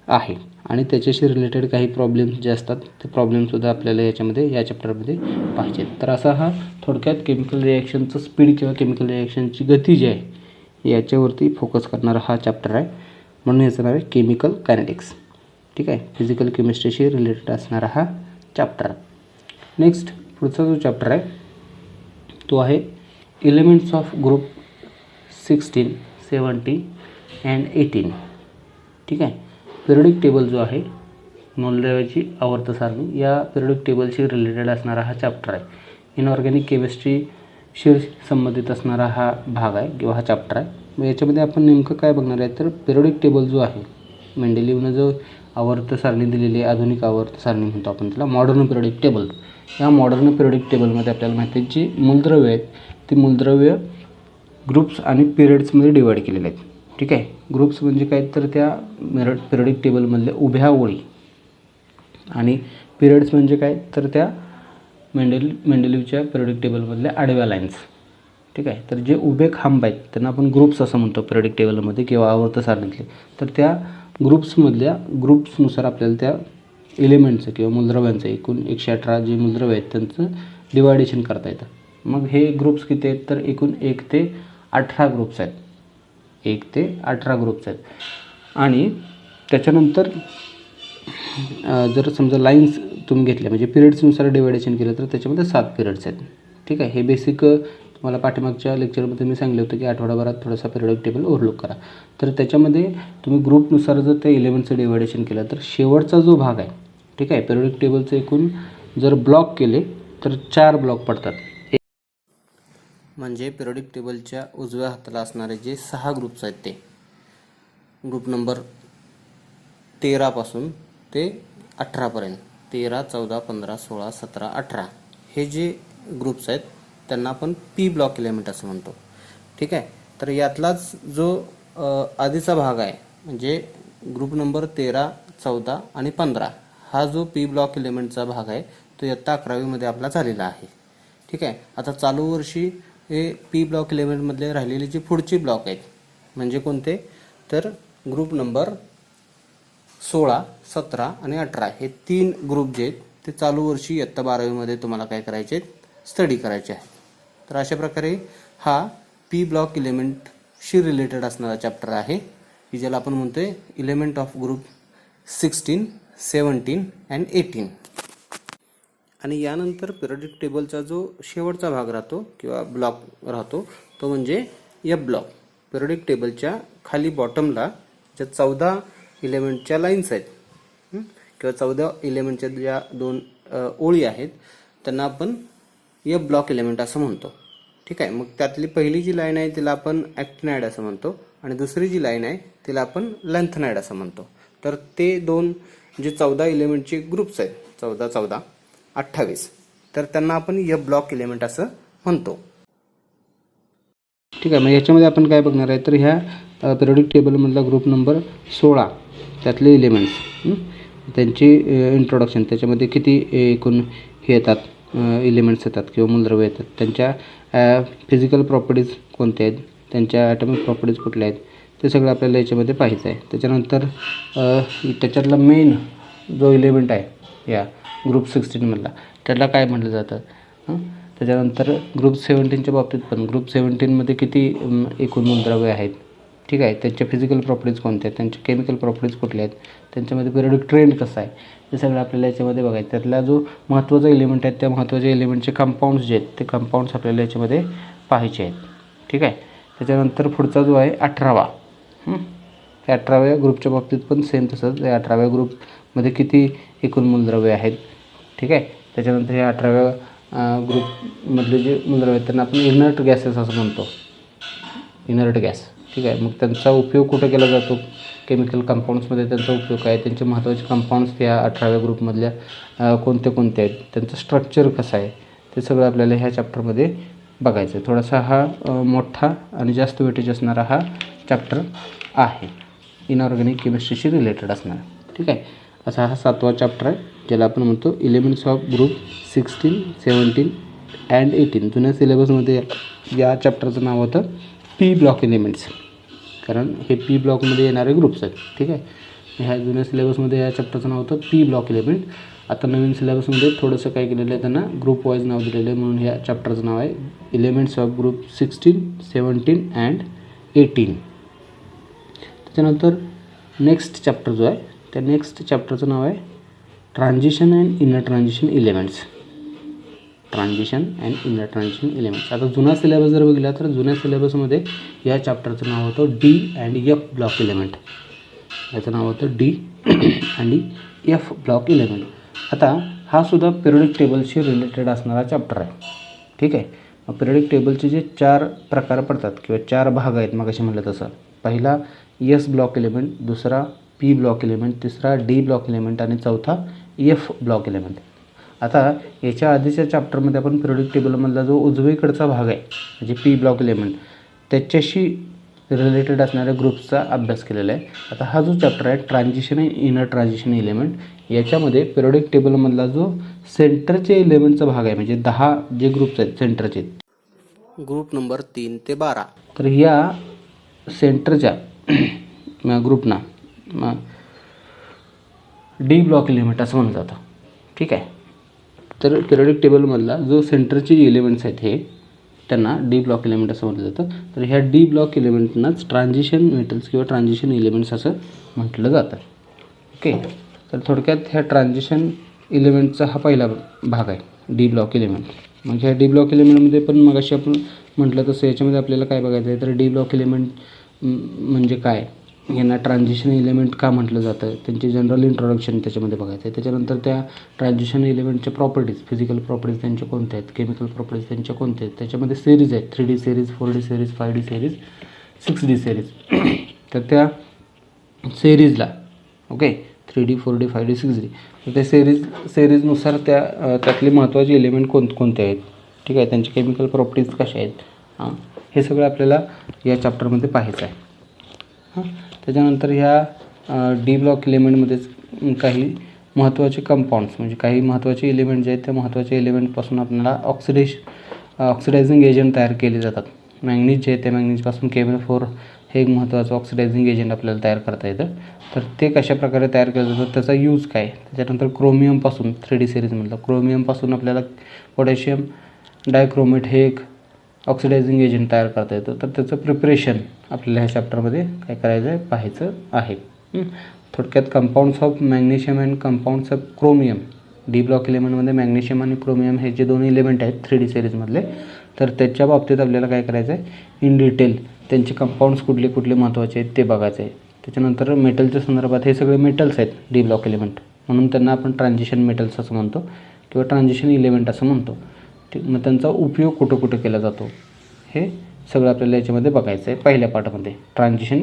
आहे. आणि त्याच्याशी रिलेटेड काही प्रॉब्लेम्स जे असतात ते प्रॉब्लेमसुद्धा आपल्याला याच्यामध्ये या चॅप्टरमध्ये पाहिजेत. तर असा हा थोडक्यात केमिकल रिॲक्शनचं स्पीड किंवा केमिकल रिॲक्शनची गती जी आहे याच्यावरती फोकस करणारा हा चॅप्टर आहे, म्हणून याचं नाव आहे केमिकल कायनेटिक्स. ठीक आहे. फिजिकल केमिस्ट्रीशी रिलेटेड असणारा हा चॅप्टर. नेक्स्ट पुढचा जो चॅप्टर आहे तो आहे एलिमेंट्स ऑफ ग्रुप 16, 70 अँड 18. ठीक आहे. पिरियडिक टेबल जो आहे मूलद्रव्याची आवर्त सारणी या पिरियोडिक टेबलशी रिलेटेड असणारा हा चॅप्टर आहे. इनऑर्गॅनिक केमिस्ट्रीशी संबंधित असणारा हा भाग आहे किंवा हा चॅप्टर आहे. मग याच्यामध्ये आपण नेमकं काय बघणार आहे तर पिरियोडिक टेबल जो आहे, मेंडेलिव्हनं जो आवर्त सारणी दिलेली आहे, आधुनिक आवर्त सारणी म्हणतो आपण त्याला, मॉडर्न पिरियोडिक टेबल. या मॉडर्न पिरियोडिक टेबलमध्ये आपल्याला माहिती आहे जी मूलद्रव्य आहेत ती मूलद्रव्य ग्रुप्स आणि पिरियड्समध्ये डिवाईड केलेले आहेत. ठीक आहे. ग्रुप्स म्हणजे काय तर त्या पिरियोडिक टेबलमधल्या उभ्या ओळी आणि पिरियड्स म्हणजे काय तर त्या मेंडेलिव्हच्या पिरियोडिक टेबलमधल्या आडव्या लाईन्स. ठीक आहे. तर जे उभे खांब आहेत त्यांना आपण ग्रुप्स असं म्हणतो पिरियोडिक टेबलमध्ये किंवा आवर्त सारणीतले. तर त्या ग्रुप्सनुसार आपल्याला त्या एलिमेंटचं किंवा मूलद्रव्यांचं एकूण 118 जे मूलद्रव्य आहेत त्यांचं डिवायडेशन करता येतं. मग हे ग्रुप्स किती आहेत तर एकूण 1 ते 18 ग्रुप्स आहेत. 1 ते 18 ग्रुप्स आहेत. आणि त्याच्यानंतर जर समजा लाईन्स तुम्ही घेतल्या म्हणजे पिरियड्सनुसार डिवायडेशन केलं तर त्याच्यामध्ये 7 पिरियड्स आहेत. ठीक आहे. हे बेसिक तुम्हाला पाठीमागच्या लेक्चरमध्ये मी सांगितलं होतं की आठवडाभरात थोडासा पिरियोडिक टेबल ओव्हरलुक करा. तर त्याच्यामध्ये तुम्ही ग्रुपनुसार जर त्या एलिमेंटचं डिवायडेशन केलं तर शेवटचा जो भाग आहे, ठीक आहे, पिरियोडिक टेबलचं एकूण जर ब्लॉक केले तर 4 ब्लॉक पडतात. म्हणजे पिरियोडिक टेबलच्या उजव्या हाताला असणारे जे 6 ग्रुप्स आहेत ते ग्रुप नंबर 13 पासून ते 18 पर्यंत 13, 14, 15, 16, 17, 18 हे जे ग्रुप्स आहेत त्यांना आपण पी ब्लॉक एलिमेंट असं म्हणतो. ठीक आहे. तर यातलाच जो आधीचा भाग आहे म्हणजे ग्रुप नंबर 13, 14 आणि 15 हा जो पी ब्लॉक एलिमेंटचा भाग आहे तो इयत्ता 11वीमध्ये आपला झालेला आहे. ठीक आहे. आता चालू वर्षी हे पी ब्लॉक एलिमेंटमधले राहिलेले जे पुढचे ब्लॉक आहेत म्हणजे कोणते तर ग्रुप नंबर 16, 17 आणि 18 हे 3 ग्रुप जे आहेत ते चालू वर्षी इयत्ता 12वीमध्ये तुम्हाला काय करायचे स्टडी करायचे आहेत. तर अशा प्रकारे हा पी ब्लॉक एलिमेंटशी रिलेटेड असणारा चॅप्टर आहे की ज्याला आपण म्हणतोय एलिमेंट ऑफ ग्रुप 16, 17 अँड 18. आणि यानंतर पिरियोडिक टेबलचा जो शेवटचा भाग राहतो किंवा ब्लॉक राहतो तो म्हणजे एफ ब्लॉक. पिरियोडिक टेबलच्या खाली बॉटमला ज्या 14 एलिमेंटच्या लाईन्स आहेत किंवा 14 एलिमेंटच्या ज्या 2 ओळी आहेत त्यांना आपण एफ ब्लॉक एलिमेंट असं म्हणतो. ठीक आहे. मग त्यातली पहिली जी लाईन आहे तिला आपण ॲक्टिनाइड असं म्हणतो आणि दुसरी जी लाईन आहे तिला आपण लॅन्थनाइड असं म्हणतो. तर ते 2 जे 14 एलिमेंटचे ग्रुप्स आहेत 14, 14, 28 तर त्यांना आपण एफ ब्लॉक एलिमेंट असं म्हणतो. ठीक आहे. मग याच्यामध्ये आपण काय बघणार आहे तर ह्या पिरियोडिक टेबलमधला ग्रुप नंबर 16 त्यातले एलिमेंट्स त्यांची इंट्रोडक्शन त्याच्यामध्ये किती एकूण हे येतात एलिमेंट्स येतात किंवा मूलद्रव्य येतात त्यांच्या फिजिकल प्रॉपर्टीज कोणत्या आहेत त्यांच्या ॲटॉमिक प्रॉपर्टीज कुठल्या आहेत ते सगळं आपल्याला याच्यामध्ये पाहायचं आहे. त्याच्यानंतर त्याच्यातला मेन जो एलिमेंट आहे या ग्रुप 16मधला त्याला काय म्हटलं जातं. त्याच्यानंतर ग्रुप 17च्या बाबतीत पण ग्रुप 17मध्ये किती एकूण मूलद्रव्य आहेत. ठीक आहे. त्यांच्या फिजिकल प्रॉपर्टीज कोणत्या आहेत त्यांच्या केमिकल प्रॉपर्टीज कुठल्या आहेत त्यांच्यामध्ये पिरियोडिक ट्रेंड कसा आहे हे सगळं आपल्याला याच्यामध्ये बघायचं. त्यातला जो महत्त्वाचा एलिमेंट आहे त्या महत्त्वाच्या एलिमेंटचे कंपाऊंड्स जे आहेत ते कंपाऊंड्स आपल्याला याच्यामध्ये पाहायचे आहेत. ठीक आहे. त्याच्यानंतर पुढचा जो आहे 18वा त्या 18व्या ग्रुपच्या बाबतीत पण सेम तसंच या 18व्या ग्रुपमध्ये किती एकूण मूलद्रव्य आहेत. ठीक आहे. त्याच्यानंतर या 18व्या ग्रुपमधले जे मूलद्रव्य आहेत त्यांना आपण इनर्ट गॅसेस असं म्हणतो. Inert gas. ठीक आहे. मग त्यांचा उपयोग कुठं केला जातो केमिकल कंपाऊंड्समध्ये त्यांचा उपयोग काय त्यांचे महत्त्वाचे कंपाऊंड्स त्या 18व्या ग्रुपमधल्या कोणते कोणते आहेत त्यांचं स्ट्रक्चर कसं आहे ते सगळं आपल्याला ह्या चॅप्टरमध्ये बघायचं आहे. थोडासा हा मोठा आणि जास्त वेटेज असणारा हा चॅप्टर आहे इनऑर्गॅनिक केमिस्ट्रीशी रिलेटेड असणारा. ठीक आहे. असा हा 7वा चॅप्टर आहे ज्याला आपण म्हणतो एलिमेंट्स ऑफ ग्रुप 16, 17 अँड 18. जुन्या सिलेबसमध्ये या चॅप्टरचं नाव होतं पी ब्लॉक एलिमेंट्स कारण हे पी ब्लॉकमध्ये येणारे ग्रुप्स आहेत. ठीक आहे. ह्या जुन्या सिलेबसमध्ये या चॅप्टरचं नाव होतं पी ब्लॉक एलिमेंट. आता नवीन सिलेबसमध्ये थोडंसं काय केलेलं आहे त्यांना ग्रुप वाईज नाव दिलेलं आहे म्हणून ह्या चॅप्टरचं नाव आहे एलिमेंट्स ऑफ ग्रुप 16, 17 अँड 18. त्याच्यानंतर नेक्स्ट चॅप्टर जो आहे त्या नेक्स्ट चॅप्टरचं नाव आहे transition and inner transition elements. Transition and inner transition elements. आता जुना सिलेबस जर बघितला तर जुन्या सिलेबसमध्ये या चॅप्टरचं नाव होतं D and F block element. याचं नाव होतं डी आणि एफ ब्लॉक एलिमेंट. आता हा सुद्धा पिरियडिक टेबलशी रिलेटेड असणारा चॅप्टर आहे. ठीक आहे. मग पिरियडिक टेबलचे जे 4 प्रकार पडतात किंवा 4 भाग आहेत मग असे म्हटलं तसं, पहिला एस ब्लॉक एलिमेंट, दुसरा पी ब्लॉक एलिमेंट, तिसरा डी ब्लॉक एलिमेंट आणि चौथा एफ ब्लॉक एलिमेंट. आता याच्या आधीच्या चॅप्टरमध्ये आपण पिरियडिक टेबलमधला जो उजवीकडचा भाग आहे म्हणजे पी ब्लॉक एलिमेंट त्याच्याशी रिलेटेड असणाऱ्या ग्रुप्सचा अभ्यास केलेला आहे. आता हा जो चॅप्टर आहे ट्रान्झिशन आणि इनर ट्रान्झिशन एलिमेंट, याच्यामध्ये पिरियडिक टेबलमधला जो सेंटरचे एलिमेंटचा भाग आहे म्हणजे 10 जे ग्रुप्स आहेत सेंटरचे, ग्रुप नंबर 3 ते 12, तर या सेंटरच्या ग्रुपना डी ब्लॉक एलिमेंट असं म्हणलं जातं. ठीक आहे. तर पिरियडिक टेबलमधला जो सेंटरचे जे एलिमेंट्स आहेत हे त्यांना डी ब्लॉक एलिमेंट असं म्हटलं जातं. तर ह्या डी ब्लॉक एलिमेंटनाच ट्रान्झिशन मेटल्स किंवा ट्रान्झिशन एलिमेंट्स असं म्हटलं जातं. ओके. तर थोडक्यात ह्या ट्रान्झिशन एलिमेंटचा हा पहिला भाग आहे डी ब्लॉक एलिमेंट. मग ह्या डी ब्लॉक एलिमेंटमध्ये पण मग अशी आपण म्हटलं तसं याच्यामध्ये आपल्याला काय बघायचं आहे, तर डी ब्लॉक एलिमेंट म्हणजे काय, यांना ट्रान्झिशन एलिमेंट का म्हटलं जातं, त्यांचे जनरल इंट्रोडक्शन त्याच्यामध्ये बघायचं आहे. त्याच्यानंतर त्या ट्रान्झिशन एलिमेंटच्या प्रॉपर्टीज, फिजिकल प्रॉपर्टीज त्यांच्या कोणत्या आहेत, केमिकल प्रॉपर्टीज त्यांच्या कोणत्या आहेत, त्याच्यामध्ये सिरीज आहेत 3D series, 4D series, 5D series, 6D series. तर त्या सिरीजला okay 3D 4D 5D 6D तर त्या सिरीजनुसार त्यातले महत्त्वाचे एलिमेंट कोणते आहेत, ठीक आहे, त्यांचे केमिकल प्रॉपर्टीज कशा आहेत, हे सगळं आपल्याला या चॅप्टरमध्ये पाहायचं आहे. त्याच्यानंतर ह्या डी ब्लॉक एलिमेंटमध्येच काही महत्त्वाचे कंपाऊंड्स म्हणजे काही महत्त्वाचे एलिमेंट जे आहेत त्या महत्त्वाच्या एलिमेंटपासून आपल्याला ऑक्सिडायझिंग एजंट तयार केले जातात. मॅंगनीज जे आहे त्या मॅंगनीजपासून KMnO4 हे एक महत्त्वाचं ऑक्सिडायझिंग एजंट आपल्याला तयार करता येतं. तर ते कशा प्रकारे तयार केलं जातं, त्याचा यूज काय. त्याच्यानंतर क्रोमियमपासून 3D सिरीजमधलं क्रोमियमपासून आपल्याला पोटॅशियम डायक्रोमेट हे एक ऑक्सिडायझिंग एजंट तयार करता येतं. तर त्याचं प्रिपरेशन आपल्याला ह्या चॅप्टरमध्ये काय करायचं आहे, पाहायचं आहे. थोडक्यात compounds of magnesium and compounds of chromium, D block एलिमेंटमध्ये मॅग्नेशियम आणि क्रोमियम हे जे दोन एलिमेंट आहेत 3D सिरीजमधले, तर त्याच्या बाबतीत आपल्याला काय करायचं आहे, इन डिटेल त्यांचे कंपाऊंड्स कुठले कुठले महत्त्वाचे आहेत ते बघायचं आहे. त्याच्यानंतर मेटलच्या संदर्भात हे सगळे मेटल्स आहेत डी ब्लॉक एलिमेंट, म्हणून त्यांना आपण ट्रान्झिशन मेटल्स असं म्हणतो किंवा ट्रान्झिशन एलिमेंट असं म्हणतो. ठीक. मग त्यांचा उपयोग कुठं कुठं केला जातो हे सगळं आपल्याला याच्यामध्ये बघायचं आहे पहिल्या पार्टमध्ये ट्रान्झिशन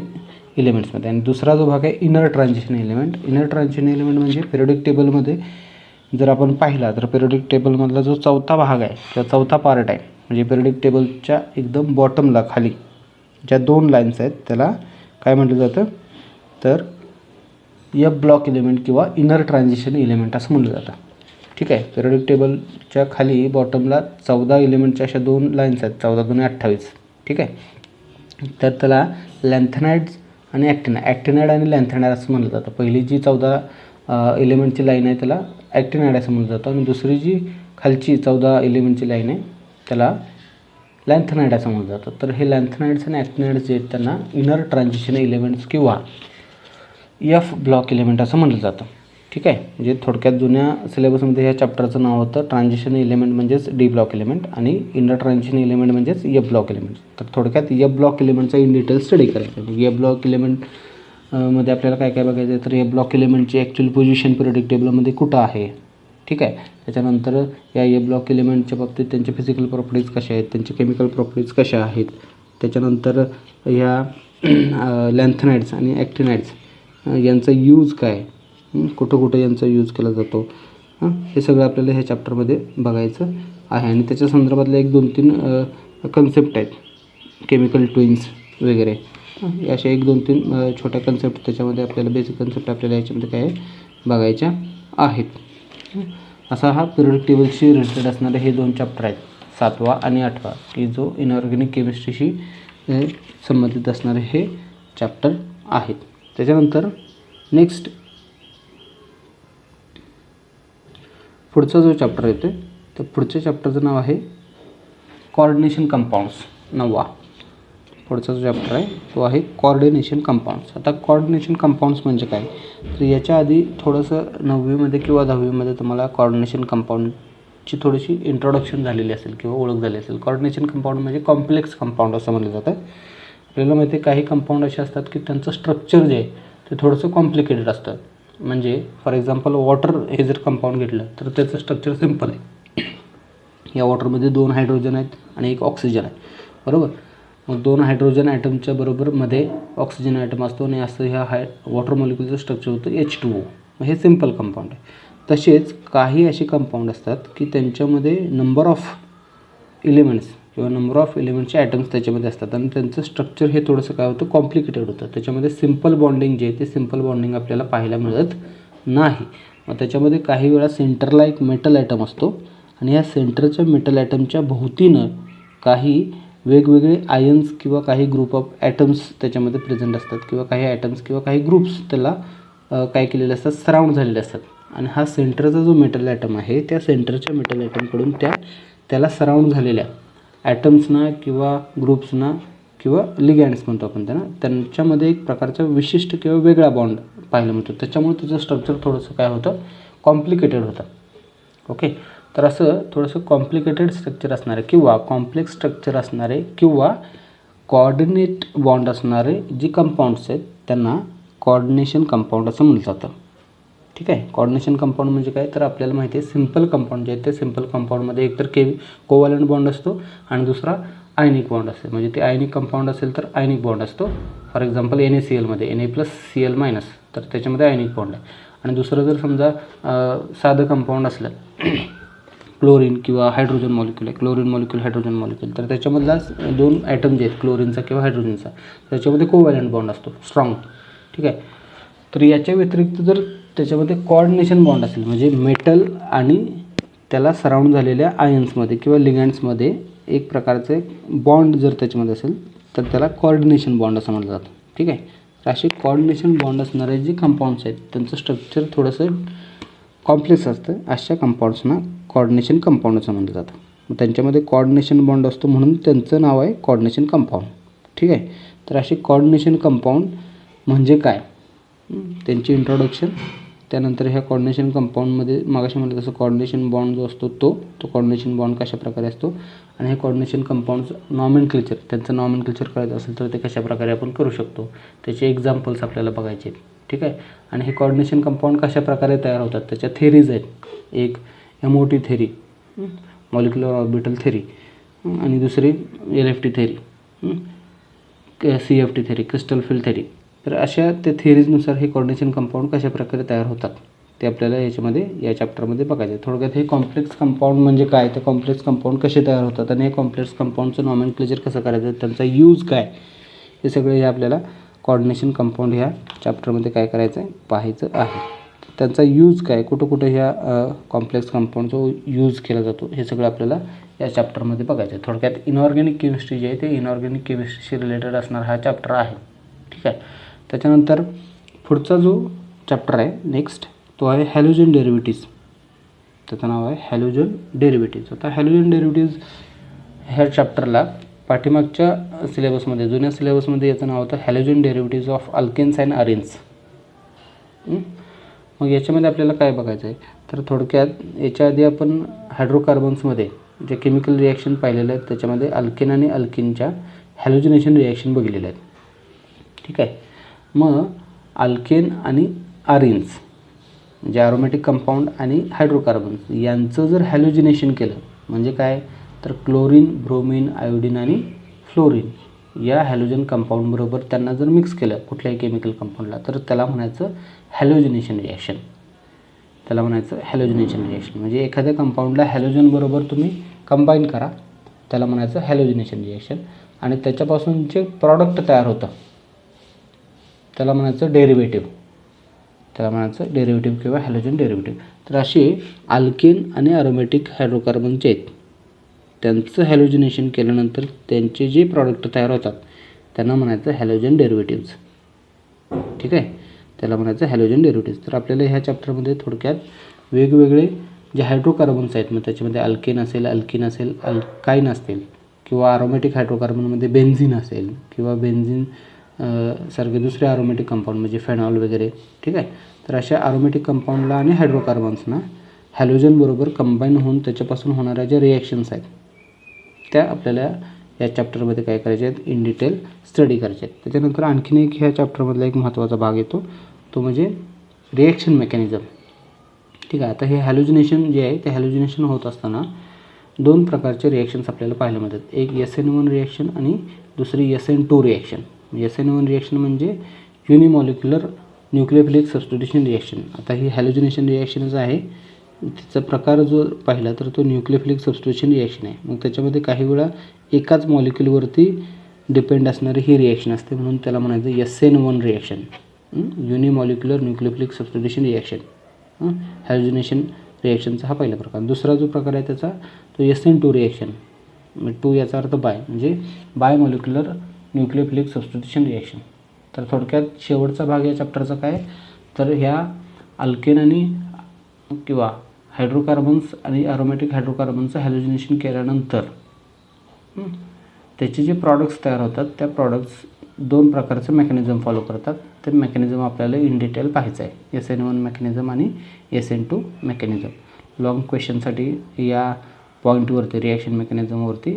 एलिमेंट्समध्ये. आणि दुसरा जो भाग आहे inner transition element. Inner transition element म्हणजे पिरियडिक टेबलमध्ये जर आपण पाहिला तर पिरियडिक टेबलमधला जो चौथा भाग आहे किंवा चौथा पार्ट आहे म्हणजे पिरियडिक टेबलच्या एकदम बॉटमला खाली ज्या 2 लाईन्स आहेत त्याला काय म्हटलं जातं, तर एफ ब्लॉक एलिमेंट किंवा इनर ट्रान्झिशन एलिमेंट असं म्हटलं जातं. ठीक आहे. पिरियडिक टेबलच्या खाली बॉटमला 14 एलिमेंटच्या अशा 2 लाईन्स आहेत, 14 2 28. ठीक आहे. तर त्याला लॅन्थेनाइड्स आणि ॲक्टिनाइड आणि लॅन्थेनाइड असं म्हटलं जातं. पहिली जी 14 एलिमेंटची लाईन आहे त्याला ॲक्टिनाइड असं म्हटलं जातं आणि दुसरी जी खालची 14 एलिमेंटची लाईन आहे त्याला लॅन्थेनाइड असं म्हटलं जातं. तर हे लॅन्थेनाइड्स आणि ॲक्टिनाइड्स जे आहेत त्यांना इनर ट्रान्झिशन एलिमेंट्स किंवा एफ ब्लॉक एलिमेंट असं म्हटलं जातं. ठीक आहे. म्हणजे थोडक्यात जुन्या सिलेबसमध्ये ह्या चॅप्टरचं नाव होतं ट्रान्झिशन एलिमेंट म्हणजेच डी ब्लॉक एलिमेंट आणि इनर ट्रान्झिशन एलिमेंट म्हणजेच एफ ब्लॉक एलिमेंट. तर थोडक्यात एफ ब्लॉक एलिमेंटचा इन डिटेल स्टडी करायचा. म्हणजे एफ ब्लॉक एलिमेंट मध्ये आपल्याला काय काय बघायचं आहे, तर एफ ब्लॉक एलिमेंटची ॲक्च्युअल पोझिशन पिरियडिक टेबलमध्ये कुठं आहे. ठीक आहे. त्याच्यानंतर या एफ ब्लॉक एलिमेंटच्या बाबतीत त्यांचे फिजिकल प्रॉपर्टीज कशा आहेत, त्यांचे केमिकल प्रॉपर्टीज कशा आहेत. त्याच्यानंतर या लॅन्थेनाइड्स आणि ॲक्टिनाइड्स यांचा यूज काय, कुठं कुठं यांचा यूज केला जातो, हे सगळं आपल्याला ह्या चॅप्टरमध्ये बघायचं आहे. आणि त्याच्या संदर्भातल्या 1-2-3 कन्सेप्ट आहेत, केमिकल ट्विन्स वगैरे, अशा 1-2-3 छोट्या कन्सेप्ट त्याच्यामध्ये आपल्याला बेसिक कन्सेप्ट आपल्याला याच्यामध्ये काय बघायच्या आहेत. असा हा पिरियडिक टेबलशी रिलेटेड असणारे हे 2 चॅप्टर आहेत, 7वा आणि 8वा, की जो इनऑर्गॅनिक केमिस्ट्रीशी संबंधित असणारे हे चॅप्टर आहेत. त्याच्यानंतर नेक्स्ट पुढचा जो चॅप्टर येतो तर पुढच्या चॅप्टरचं नाव आहे कोऑर्डिनेशन कंपाऊंड्स. 9वा पुढचा जो चॅप्टर आहे तो आहे कोऑर्डिनेशन कंपाऊंड्स. आता कोऑर्डिनेशन कंपाऊंड्स म्हणजे काय, तर याच्या आधी थोडंसं 9वीमध्ये किंवा 10वीमध्ये तुम्हाला कोऑर्डिनेशन कंपाऊंडची थोडीशी इंट्रोडक्शन झालेली असेल किंवा ओळख झाली असेल. कोऑर्डिनेशन कंपाऊंड म्हणजे कॉम्प्लेक्स कंपाऊंड असं म्हटलं जातं. आपल्याला माहिती आहे काही कंपाऊंड असे असतात की त्यांचं स्ट्रक्चर जे आहे ते थोडंसं कॉम्प्लिकेटेड असतं. म्हणजे फॉर एक्झाम्पल वॉटर हे जर कंपाऊंड घेतलं तर त्याचं स्ट्रक्चर सिम्पल आहे. या वॉटरमध्ये 2 हायड्रोजन आहेत आणि 1 ऑक्सिजन आहे, बरोबर. मग 2 हायड्रोजन ॲटमच्या बरोबर मध्ये ऑक्सिजन ॲटम असतो आणि असं ह्या वॉटर मॉलिक्युलचं स्ट्रक्चर होतं H2O. हे सिम्पल कंपाऊंड आहे. तसेच काही असे कंपाऊंड असतात की त्यांच्यामध्ये नंबर ऑफ एलिमेंट्स किंवा नंबर ऑफ एलिमेंटचे ॲटम्स त्याच्यामध्ये असतात आणि त्यांचं स्ट्रक्चर हे थोडंसं काय होतं, कॉम्प्लिकेटेड होतं. त्याच्यामध्ये सिम्पल बॉन्डिंग जे आहे ते सिम्पल बॉन्डिंग आपल्याला पाहायला मिळत नाही. मग त्याच्यामध्ये काही वेळा सेंटरला एक मेटल ॲटम असतो आणि ह्या सेंटरच्या मेटल ॲटमच्या भोवतीनं काही वेगवेगळे आयन्स किंवा काही ग्रुप ऑफ ॲटम्स त्याच्यामध्ये प्रेझेंट असतात किंवा काही ॲटम्स किंवा काही ग्रुप्स त्याला काय केलेले असतात, सराउंड झालेले असतात. आणि हा सेंटरचा जो मेटल ॲटम आहे त्या सेंटरच्या मेटल ॲटमकडून त्याला सराउंड झालेल्या ॲटम्सना किंवा ग्रुप्सना किंवा लिगँड्स म्हणतो आपण त्यांच्यामध्ये एक प्रकारचा विशिष्ट किंवा वेगळा बॉन्ड पाहायला मिळतो. त्याच्यामुळे त्याचं स्ट्रक्चर थोडंसं काय होतं, कॉम्प्लिकेटेड होतं. ओके, तर असं थोडंसं कॉम्प्लिकेटेड स्ट्रक्चर असणारे किंवा कॉम्प्लेक्स स्ट्रक्चर असणारे किंवा कॉर्डिनेट बॉन्ड असणारे जे कंपाऊंड्स आहेत त्यांना कॉर्डिनेशन कंपाऊंड असं म्हटलं जातं. ठीक आहे. कॉर्डिनेशन कंपाऊंड म्हणजे काय, तर आपल्याला माहिती आहे सिम्पल कंपाऊंड जे आहे ते सिम्पल कंपाऊंडमध्ये एकतर कोव्हॅलंट बॉन्ड असतो आणि दुसरा आयनिक बॉन्ड असते. म्हणजे ते आयनिक कंपाऊंड असेल तर आयनिक बॉन्ड असतो. फॉर एक्झाम्पल NaClमध्ये Na+Cl- तर त्याच्यामध्ये आयनिक बॉन्ड आहे. आणि दुसरं जर समजा साधं कंपाऊंड असलं क्लोरीन किंवा हायड्रोजन मॉलिक्यूल आहे, क्लोरीन मॉलिक्यूल हायड्रोजन मॉलिक्यूल, तर त्याच्यामधला 2 ॲटम जे आहेत क्लोरीनचा किंवा हायड्रोजनचा त्याच्यामध्ये कोव्हॅलंट बॉन्ड असतो स्ट्रॉंग. ठीक आहे. तर याच्या व्यतिरिक्त जर त्याच्यामध्ये कॉर्डिनेशन बॉन्ड असेल म्हणजे मेटल आणि त्याला सराउंड झालेल्या आयन्समध्ये किंवा लिगँड्समध्ये एक प्रकारचे बॉन्ड जर त्याच्यामध्ये असेल तर त्याला कॉर्डिनेशन बॉन्ड असं म्हटलं जातं. ठीक आहे. तर असे कॉर्डिनेशन बॉन्ड असणारे जे कंपाऊंड्स आहेत त्यांचं स्ट्रक्चर थोडंसं कॉम्प्लेक्स असतं. अशा कंपाऊंड्सना कॉर्डिनेशन कंपाऊंड असं म्हटलं जातं. मग त्यांच्यामध्ये कॉर्डिनेशन बॉन्ड असतो म्हणून त्यांचं नाव आहे कॉर्डिनेशन कंपाऊंड. ठीक आहे. तर असे कॉर्डिनेशन कंपाऊंड म्हणजे काय, त्यांची इंट्रोडक्शन, त्यानंतर ह्या कॉर्डिनेशन कंपाऊंडमध्ये मागाशी म्हटलं तसं कॉर्डिनेशन बॉन्ड जो असतो तो कॉर्डिनेशन बॉन्ड कशा प्रकारे असतो आणि हे कॉर्डिनेशन कंपाऊंडचं नॉमेनक्लेचर, त्यांचं नॉमेनक्लेचर करायचं असेल तर ते कशा प्रकारे आपण करू शकतो, त्याचे एक्झाम्पल्स आपल्याला बघायचे आहेत. ठीक आहे. आणि हे कॉर्डिनेशन कंपाऊंड कशा प्रकारे तयार होतात त्याच्या थेरीज आहेत. एक MOT theory, molecular orbital theory, आणि दुसरी LFT theory, CFT theory, crystal field theory. तर अशा त्या थेरीजनुसार हे कॉर्डिनेशन कंपाऊंड कशा प्रकारे तयार होतात ते आपल्याला या चॅप्टरमध्ये बघायचं आहे. थोडक्यात हे कॉम्प्लेक्स कंपाऊंड म्हणजे काय, ते कॉम्प्लेक्स कंपाऊंड कसे तयार होतात आणि हे कॉम्प्लेक्स कंपाऊंडचं नॉमेनक्लेचर कसं करायचं, त्यांचा यूज काय, हे सगळे हे आपल्याला कॉर्डिनेशन कंपाऊंड ह्या चॅप्टरमध्ये काय करायचं आहे, पाहायचं आहे. त्यांचा यूज काय, कुठं कुठं ह्या कॉम्प्लेक्स कंपाऊंडचा यूज केला जातो हे सगळं आपल्याला या चॅप्टरमध्ये बघायचं आहे. थोडक्यात इनऑर्गॅनिक केमिस्ट्री जे आहे ते इनऑर्गॅनिक केमिस्ट्रीशी रिलेटेड असणारा हा चॅप्टर आहे. ठीक आहे. त्याच्यानंतर पुढचा जो चॅप्टर आहे नेक्स्ट तो आहे हॅलोजन डेरिव्हेटिव्ज. त्याचं नाव आहे हॅलोजन डेरिव्हेटिव्ज. आता हॅलोजन डेरिव्हेटिव्ज ह्या चॅप्टरला पाठीमागच्या सिलेबसमध्ये, जुन्या सिलेबसमध्ये याचं नाव होतं halogen derivatives of alkanes and arenes. मग याच्यामध्ये आपल्याला काय बघायचं आहे, तर थोडक्यात याच्या आधी आपण हायड्रोकार्बन्समध्ये जे केमिकल रिॲक्शन पाहिलेलं आहेत त्याच्यामध्ये अल्केन आणि अल्किनच्या हॅलोजिनेशन रिॲक्शन बघितलेल्या आहेत. ठीक आहे. मग अल्केन आणि अरेन्स म्हणजे ॲरोमॅटिक कंपाऊंड आणि हायड्रोकार्बन्स यांचं जर हॅलोजिनेशन केलं म्हणजे काय, तर क्लोरीन, ब्रोमीन, आयोडीन आणि फ्लोरीन या हॅलोजन कंपाऊंडबरोबर त्यांना जर मिक्स केलं कुठल्याही केमिकल कंपाऊंडला तर त्याला म्हणायचं हॅलोजिनेशन रिॲक्शन. त्याला म्हणायचं हॅलोजिनेशन रिॲक्शन. म्हणजे एखाद्या कंपाऊंडला हॅलोजनबरोबर तुम्ही कंबाईन करा त्याला म्हणायचं हॅलोजिनेशन रिॲक्शन आणि त्याच्यापासून जे प्रॉडक्ट तयार होतं त्याला म्हणायचं डेरिव्हेटिव्ह. त्याला म्हणायचं डेरिव्हेटिव्ह किंवा हॅलोजन डेरिव्हेटिव्ह. तर असे अल्केन आणि अरोमॅटिक हायड्रोकार्बन जे आहेत त्यांचं हॅलोजिनेशन केल्यानंतर त्यांचे जे प्रॉडक्ट तयार होतात त्यांना म्हणायचं हॅलोजन डेरिव्हेटिव्ज. ठीक आहे. त्याला म्हणायचं हॅलोजन डेरिव्हेटिव्ज. तर आपल्याला ह्या चॅप्टरमध्ये थोडक्यात वेगवेगळे जे हायड्रोकार्बन्स आहेत मग त्याच्यामध्ये अल्केन असेल, अल्किन असेल, अल्काईन असतील किंवा अरोमॅटिक हायड्रोकार्बनमध्ये बेन्झिन असेल किंवा बेन्झिन सारखे दुसरे अरोमॅटिक कंपाऊंड म्हणजे फेनॉल वगैरे. ठीक आहे. तर अशा अरोमॅटिक कंपाऊंडला आणि हायड्रोकार्बन्सना हॅलोजनबरोबर कंबाईन होऊन त्याच्यापासून होणाऱ्या ज्या रिॲक्शन्स आहेत त्या आपल्याला या चॅप्टरमध्ये काय करायचे आहेत, इन डिटेल स्टडी करायचे आहेत. त्याच्यानंतर आणखीन एक ह्या चॅप्टरमधला एक महत्त्वाचा भाग येतो, तो म्हणजे रिॲक्शन मेकॅनिझम. ठीक आहे. आता हे हॅल्युजिनेशन जे आहे ते हॅल्युजिनेशन होत असताना दोन प्रकारचे रिॲक्शन्स आपल्याला पाहायला मिळतात. एक SN1 रिॲक्शन आणि दुसरी SN2 रिॲक्शन. SN1 रिॲक्शन म्हणजे युनिमॉलिक्युलर न्यूक्लियोफिलिक सबस्टिट्यूशन रिॲक्शन. आता ही हॅल्युजिनेशन रिॲक्शनच आहे, तिचा प्रकार जो पाहिला तर तो न्यूक्लियोफिलिक सबस्टिट्यूशन रिॲक्शन आहे. मग त्याच्यामध्ये काही वेळा एकाच मॉलिक्युलवरती डिपेंड असणारी ही रिॲक्शन असते, म्हणून त्याला म्हणायचं SN1 reaction, unimolecular nucleophilic substitution reaction. Halogenation रिॲक्शनचा हा पहिला प्रकार. दुसरा जो प्रकार आहे त्याचा तो SN2 रिॲक्शन. 2 याचा अर्थ बाय, म्हणजे bimolecular nucleophilic substitution reaction. तर थोडक्यात शेवटचा भाग या चॅप्टरचा काय, तर ह्या अल्केन आणि किंवा हायड्रोकार्बन्स आणि अरोमॅटिक हायड्रोकार्बनचं हॅल्युजिनेशन केल्यानंतर त्याचे जे प्रॉडक्ट्स तयार होतात त्या प्रॉडक्ट्स दोन प्रकारचं मेकॅनिझम फॉलो करतात. ते मेकॅनिझम आपल्याला इन डिटेल पाहायचं आहे, SN1 मेकॅनिझम आणि SN2 मेकॅनिझम. लॉंग क्वेश्चनसाठी या पॉईंटवरती रिॲक्शन मेकॅनिझमवरती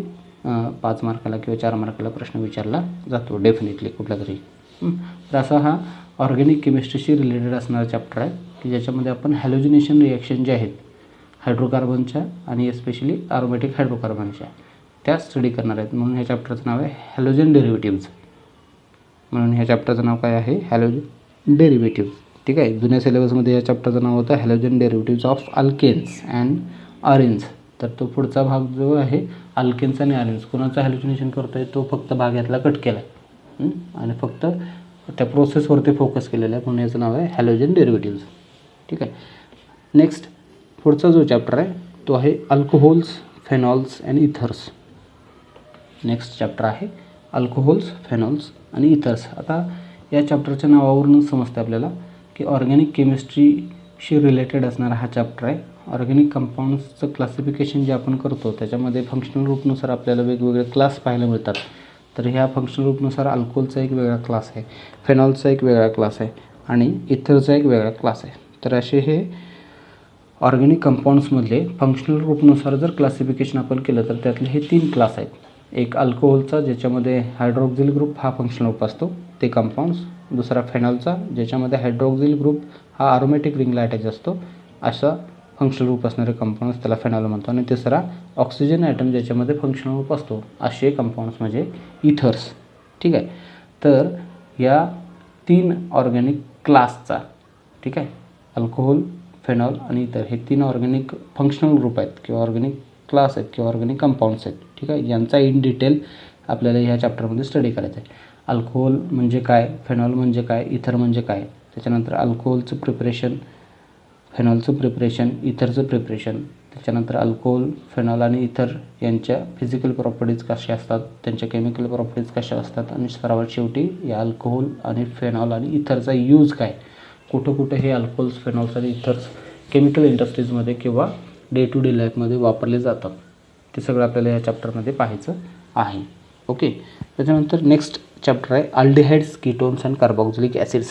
5 मार्काला किंवा 4 मार्काला प्रश्न विचारला जातो डेफिनेटली कुठला तरी. तर असा हा ऑर्गॅनिक केमिस्ट्रीशी रिलेटेड असणारा चॅप्टर आहे की ज्याच्यामध्ये आपण हॅल्युजिनेशन रिॲक्शन जे आहेत हायड्रोकार्बनच्या आणि एस्पेशली अरोमॅटिक हायड्रोकार्बनच्या त्या स्टडी करणार आहेत. म्हणून ह्या चॅप्टरचं नाव आहे हॅलोजन डेरिव्हेटिव्ज. म्हणून ह्या चॅप्टरचं नाव काय आहे, हॅलोजन डेरिव्हेटिव्ज. ठीक आहे. जुन्या सिलेबसमध्ये या चॅप्टरचं नाव होतं halogen derivatives of alkanes and arenes. तर तो पुढचा भाग जो आहे अल्केन्स आणि अरेन्स कोणाचं हॅल्युजिनेशन करतो आहे तो फक्त भाग यातला कट केला आहे आणि फक्त त्या प्रोसेसवरती फोकस केलेला आहे, म्हणून याचं नाव आहे हॅलोजन डेरिव्हेटिव्ज. ठीक आहे. नेक्स्ट पुढचा जो चॅप्टर आहे तो आहे alcohols, phenols and ethers. Next chapter आहे अल्कोहोल्स, फेनॉल्स आणि इथर्स. आता या चॅप्टरच्या नावावरूनच समजतं आपल्याला की ऑर्गॅनिक केमिस्ट्रीशी रिलेटेड असणारा हा चॅप्टर आहे. ऑर्गॅनिक कंपाऊंड्सचं क्लासिफिकेशन जे आपण करतो त्याच्यामध्ये फंक्शनल ग्रुपनुसार आपल्याला वेगवेगळे क्लास पाहायला मिळतात. तर ह्या फंक्शनल ग्रुपनुसार अल्कोहोलचा एक वेगळा क्लास आहे, फेनॉलचा एक वेगळा क्लास आहे आणि इथरचा एक वेगळा क्लास आहे. तर असे हे ऑर्गॅनिक कंपाऊंड्समधले फंक्शनल ग्रुपनुसार जर क्लासिफिकेशन आपण केलं तर त्यातले हे 3 क्लास आहेत. एक अल्कोहोलचा ज्याच्यामध्ये हायड्रोक्सिल ग्रुप हा फंक्शनल ग्रुप असतो ते कंपाऊंड्स. दुसरा फेनॉलचा ज्याच्यामध्ये हायड्रोक्सिल ग्रुप हा अरोमॅटिक रिंगला अटॅच असतो असा फंक्शनल ग्रुप असणारे कंपाऊंड्स त्याला फेनॉल म्हणतो. आणि तिसरा ऑक्सिजन ॲटम ज्याच्यामध्ये फंक्शनल ग्रुप असतो असे कंपाऊंड्स म्हणजे इथर्स. ठीक आहे. तर या 3 ऑर्गॅनिक क्लासचा, ठीक आहे, अल्कोहोल, फेनॉल आणि इतर हे 3 ऑर्गॅनिक फंक्शनल ग्रुप आहेत किंवा ऑर्गॅनिक क्लास आहेत किंवा ऑर्गॅनिक कंपाऊंड्स आहेत. ठीक आहे. यांचा इन डिटेल आपल्याला ह्या चॅप्टरमध्ये स्टडी करायचं आहे. अल्कोहोल म्हणजे काय, फेनॉल म्हणजे काय, इथर म्हणजे काय, त्याच्यानंतर अल्कोहोलचं प्रिपरेशन, फेनॉलचं प्रिपरेशन, इथरचं प्रिपरेशन, त्याच्यानंतर अल्कोहोल, फेनॉल आणि इथर यांच्या फिजिकल प्रॉपर्टीज कशा असतात, त्यांच्या केमिकल प्रॉपर्टीज कशा असतात आणि सर्वात शेवटी या अल्कोहोल आणि फेनॉल आणि इथरचा यूज काय, कुठं कुठं हे अल्कोहोल्स, फेनॉल्स आणि इथर्स केमिकल इंडस्ट्रीजमध्ये किंवा डे टू डे लाईफमध्ये वापरले जातात ते सगळं आपल्याला या चॅप्टरमध्ये पाहायचं आहे. ओके. त्याच्यानंतर नेक्स्ट चॅप्टर आहे aldehydes, ketones and carboxylic acids.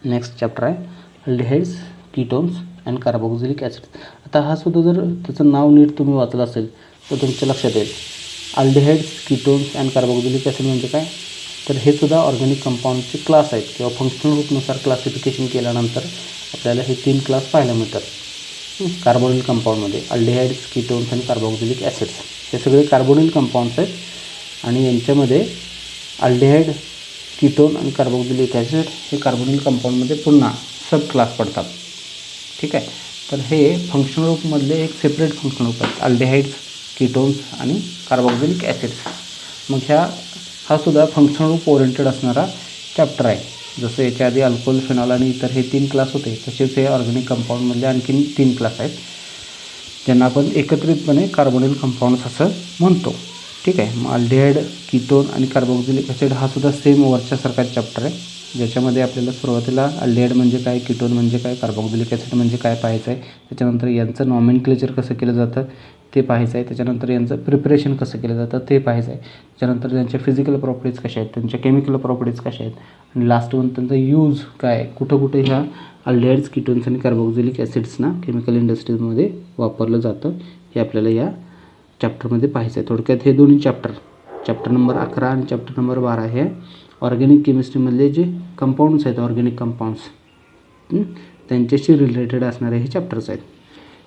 Next chapter आहे aldehydes, ketones and carboxylic acids. आता हा सुद्धा जर त्याचं नाव नीट तुम्ही वाचलं असेल तर तुमच्या लक्षात येईल. Aldehydes, ketones and carboxylic acid म्हणजे काय, तर हे सुद्धा ऑर्गॅनिक कंपाऊंडचे क्लास आहेत किंवा फंक्शनल ग्रुपनुसार क्लासिफिकेशन केल्यानंतर आपल्याला हे 3 क्लास पाहायला मिळतात कार्बोनिल कंपाऊंडमध्ये. अल्डिहाइड्स, कीटोन्स आणि कार्बोक्सिलिक ॲसिड्स हे सगळे कार्बोनिल कंपाऊंड्स आहेत आणि यांच्यामध्ये अल्डिहाइड, कीटोन आणि कार्बोक्सिलिक ॲसिड हे कार्बोनिल कंपाऊंडमध्ये पुन्हा सब क्लास पडतात. ठीक आहे. तर हे फंक्शनल ग्रुपमधले एक सेपरेट फंक्शनल ग्रुप आहेत, अल्डिहाइड्स, कीटोन्स आणि कार्बोक्सिलिक ॲसिड्स. मग हा सुद्धा फंक्शनल ग्रुप ओरिएंटेड असणारा चॅप्टर आहे. जसं याच्या आधी अल्कोहोल, फेनॉल आणि इतर हे 3 क्लास होते तसेच हे ऑर्गॅनिक कंपाऊंडमधले आणखीन 3 क्लास आहेत ज्यांना आपण एकत्रितपणे कार्बोनिल कंपाऊंड्स असं म्हणतो. ठीक आहे. मग अल्डिहाइड, कीटोन आणि कार्बोक्सिलिक ॲसिड हा सुद्धा सेम वरच्यासारखा चॅप्टर आहे ज्याच्यामध्ये आपल्याला सुरुवातीला अल्डिहाइड म्हणजे काय, कीटोन म्हणजे काय, कार्बोक्सिलिक ॲसिड म्हणजे काय पाहायचं आहे. त्याच्यानंतर यांचं नॉमेनक्लेचर कसं केलं जातं ते पाहायचं आहे. त्याच्यानंतर यांचं प्रिपरेशन कसं केलं जातं ते पाहायचं आहे. त्याच्यानंतर त्यांच्या फिजिकल प्रॉपर्टीज कशा आहेत, त्यांच्या केमिकल प्रॉपर्टीज कशा आहेत आणि लास्ट वन त्यांचा यूज काय, कुठं कुठे ह्या अल्डिहाइड्स, कीटोन्स आणि कार्बोक्सिलिक ॲसिड्सना केमिकल इंडस्ट्रीजमध्ये वापरलं जातं हे आपल्याला या चॅप्टरमध्ये पाहायचं आहे. थोडक्यात हे दोन्ही चॅप्टर नंबर 11 आणि चॅप्टर नंबर 12 हे ऑर्गॅनिक केमिस्ट्रीमधले जे कंपाऊंड्स आहेत, ऑर्गॅनिक कंपाऊंड्स त्यांच्याशी रिलेटेड असणारे हे चॅप्टर्स आहेत.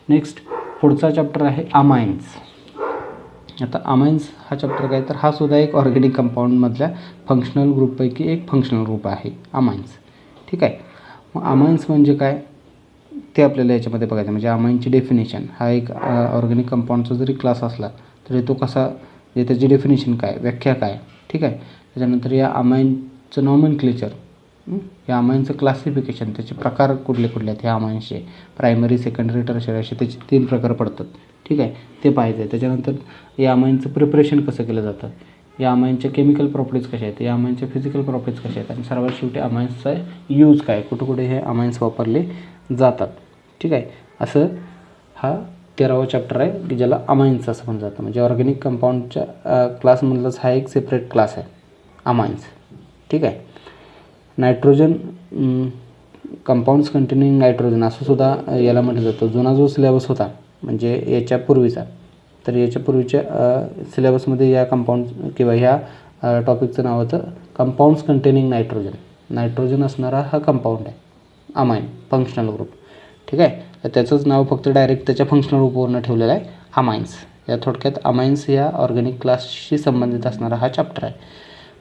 नेक्स्ट पुढचा चॅप्टर आहे अमाइन्स. आता अमाइन्स हा चॅप्टर काय, तर हा सुद्धा एक ऑर्गॅनिक कंपाऊंडमधल्या फंक्शनल ग्रुपपैकी एक फंक्शनल ग्रुप आहे अमाइन्स. ठीक आहे. मग अमाइन्स म्हणजे काय ते आपल्याला याच्यामध्ये बघायचं. म्हणजे अमाइनची डेफिनेशन, हा एक ऑर्गॅनिक कंपाऊंडचा जरी क्लास असला तरी तो कसा, म्हणजे त्याची डेफिनेशन काय, व्याख्या काय. ठीक आहे. त्याच्यानंतर या अमाइनचं नॉमेनक्लेचर, या अमाइनचं क्लासिफिकेशन, त्याचे प्रकार कुठले कुठले आहेत ह्या अमाइन्सचे, प्रायमरी, सेकंडरी, टर्शरी असे त्याचे 3 प्रकार पडतात. ठीक आहे, ते पाहायचं आहे. त्याच्यानंतर या अमाइनचं प्रिपरेशन कसं केलं जातं, या अमाइनच्या केमिकल प्रॉपर्टीज कशा आहेत, या अमाइनच्या फिजिकल प्रॉपर्टीज कशा आहेत, आणि सर्वात शेवटी अमाइन्सचा यूज काय, कुठं कुठे हे अमाइन्स वापरले जातात. ठीक आहे. असं हा 13वा चॅप्टर आहे की ज्याला अमाइन्स असं म्हणलं जातं. म्हणजे ऑर्गॅनिक कंपाऊंडच्या क्लासमधलाच हा एक सेपरेट क्लास आहे अमाइन्स. ठीक आहे. नायट्रोजन कंपाऊंड्स कंटेनिंग नायट्रोजन असं सुद्धा याला म्हटलं जातं. जुना जो सिलेबस होता म्हणजे याच्यापूर्वीचा, तर याच्यापूर्वीच्या सिलेबसमध्ये या कंपाऊंड किंवा ह्या टॉपिकचं नाव होतं कंपाऊंड्स कंटेनिंग नायट्रोजन. नायट्रोजन असणारा हा कंपाऊंड आहे अमाइन फंक्शनल ग्रुप. ठीक आहे. तर त्याचंच नाव फक्त डायरेक्ट त्याच्या फंक्शनल ग्रुपवरनं ठेवलेलं आहे अमाइन्स. या थोडक्यात अमाइन्स या ऑर्गॅनिक क्लासशी संबंधित असणारा हा चॅप्टर आहे.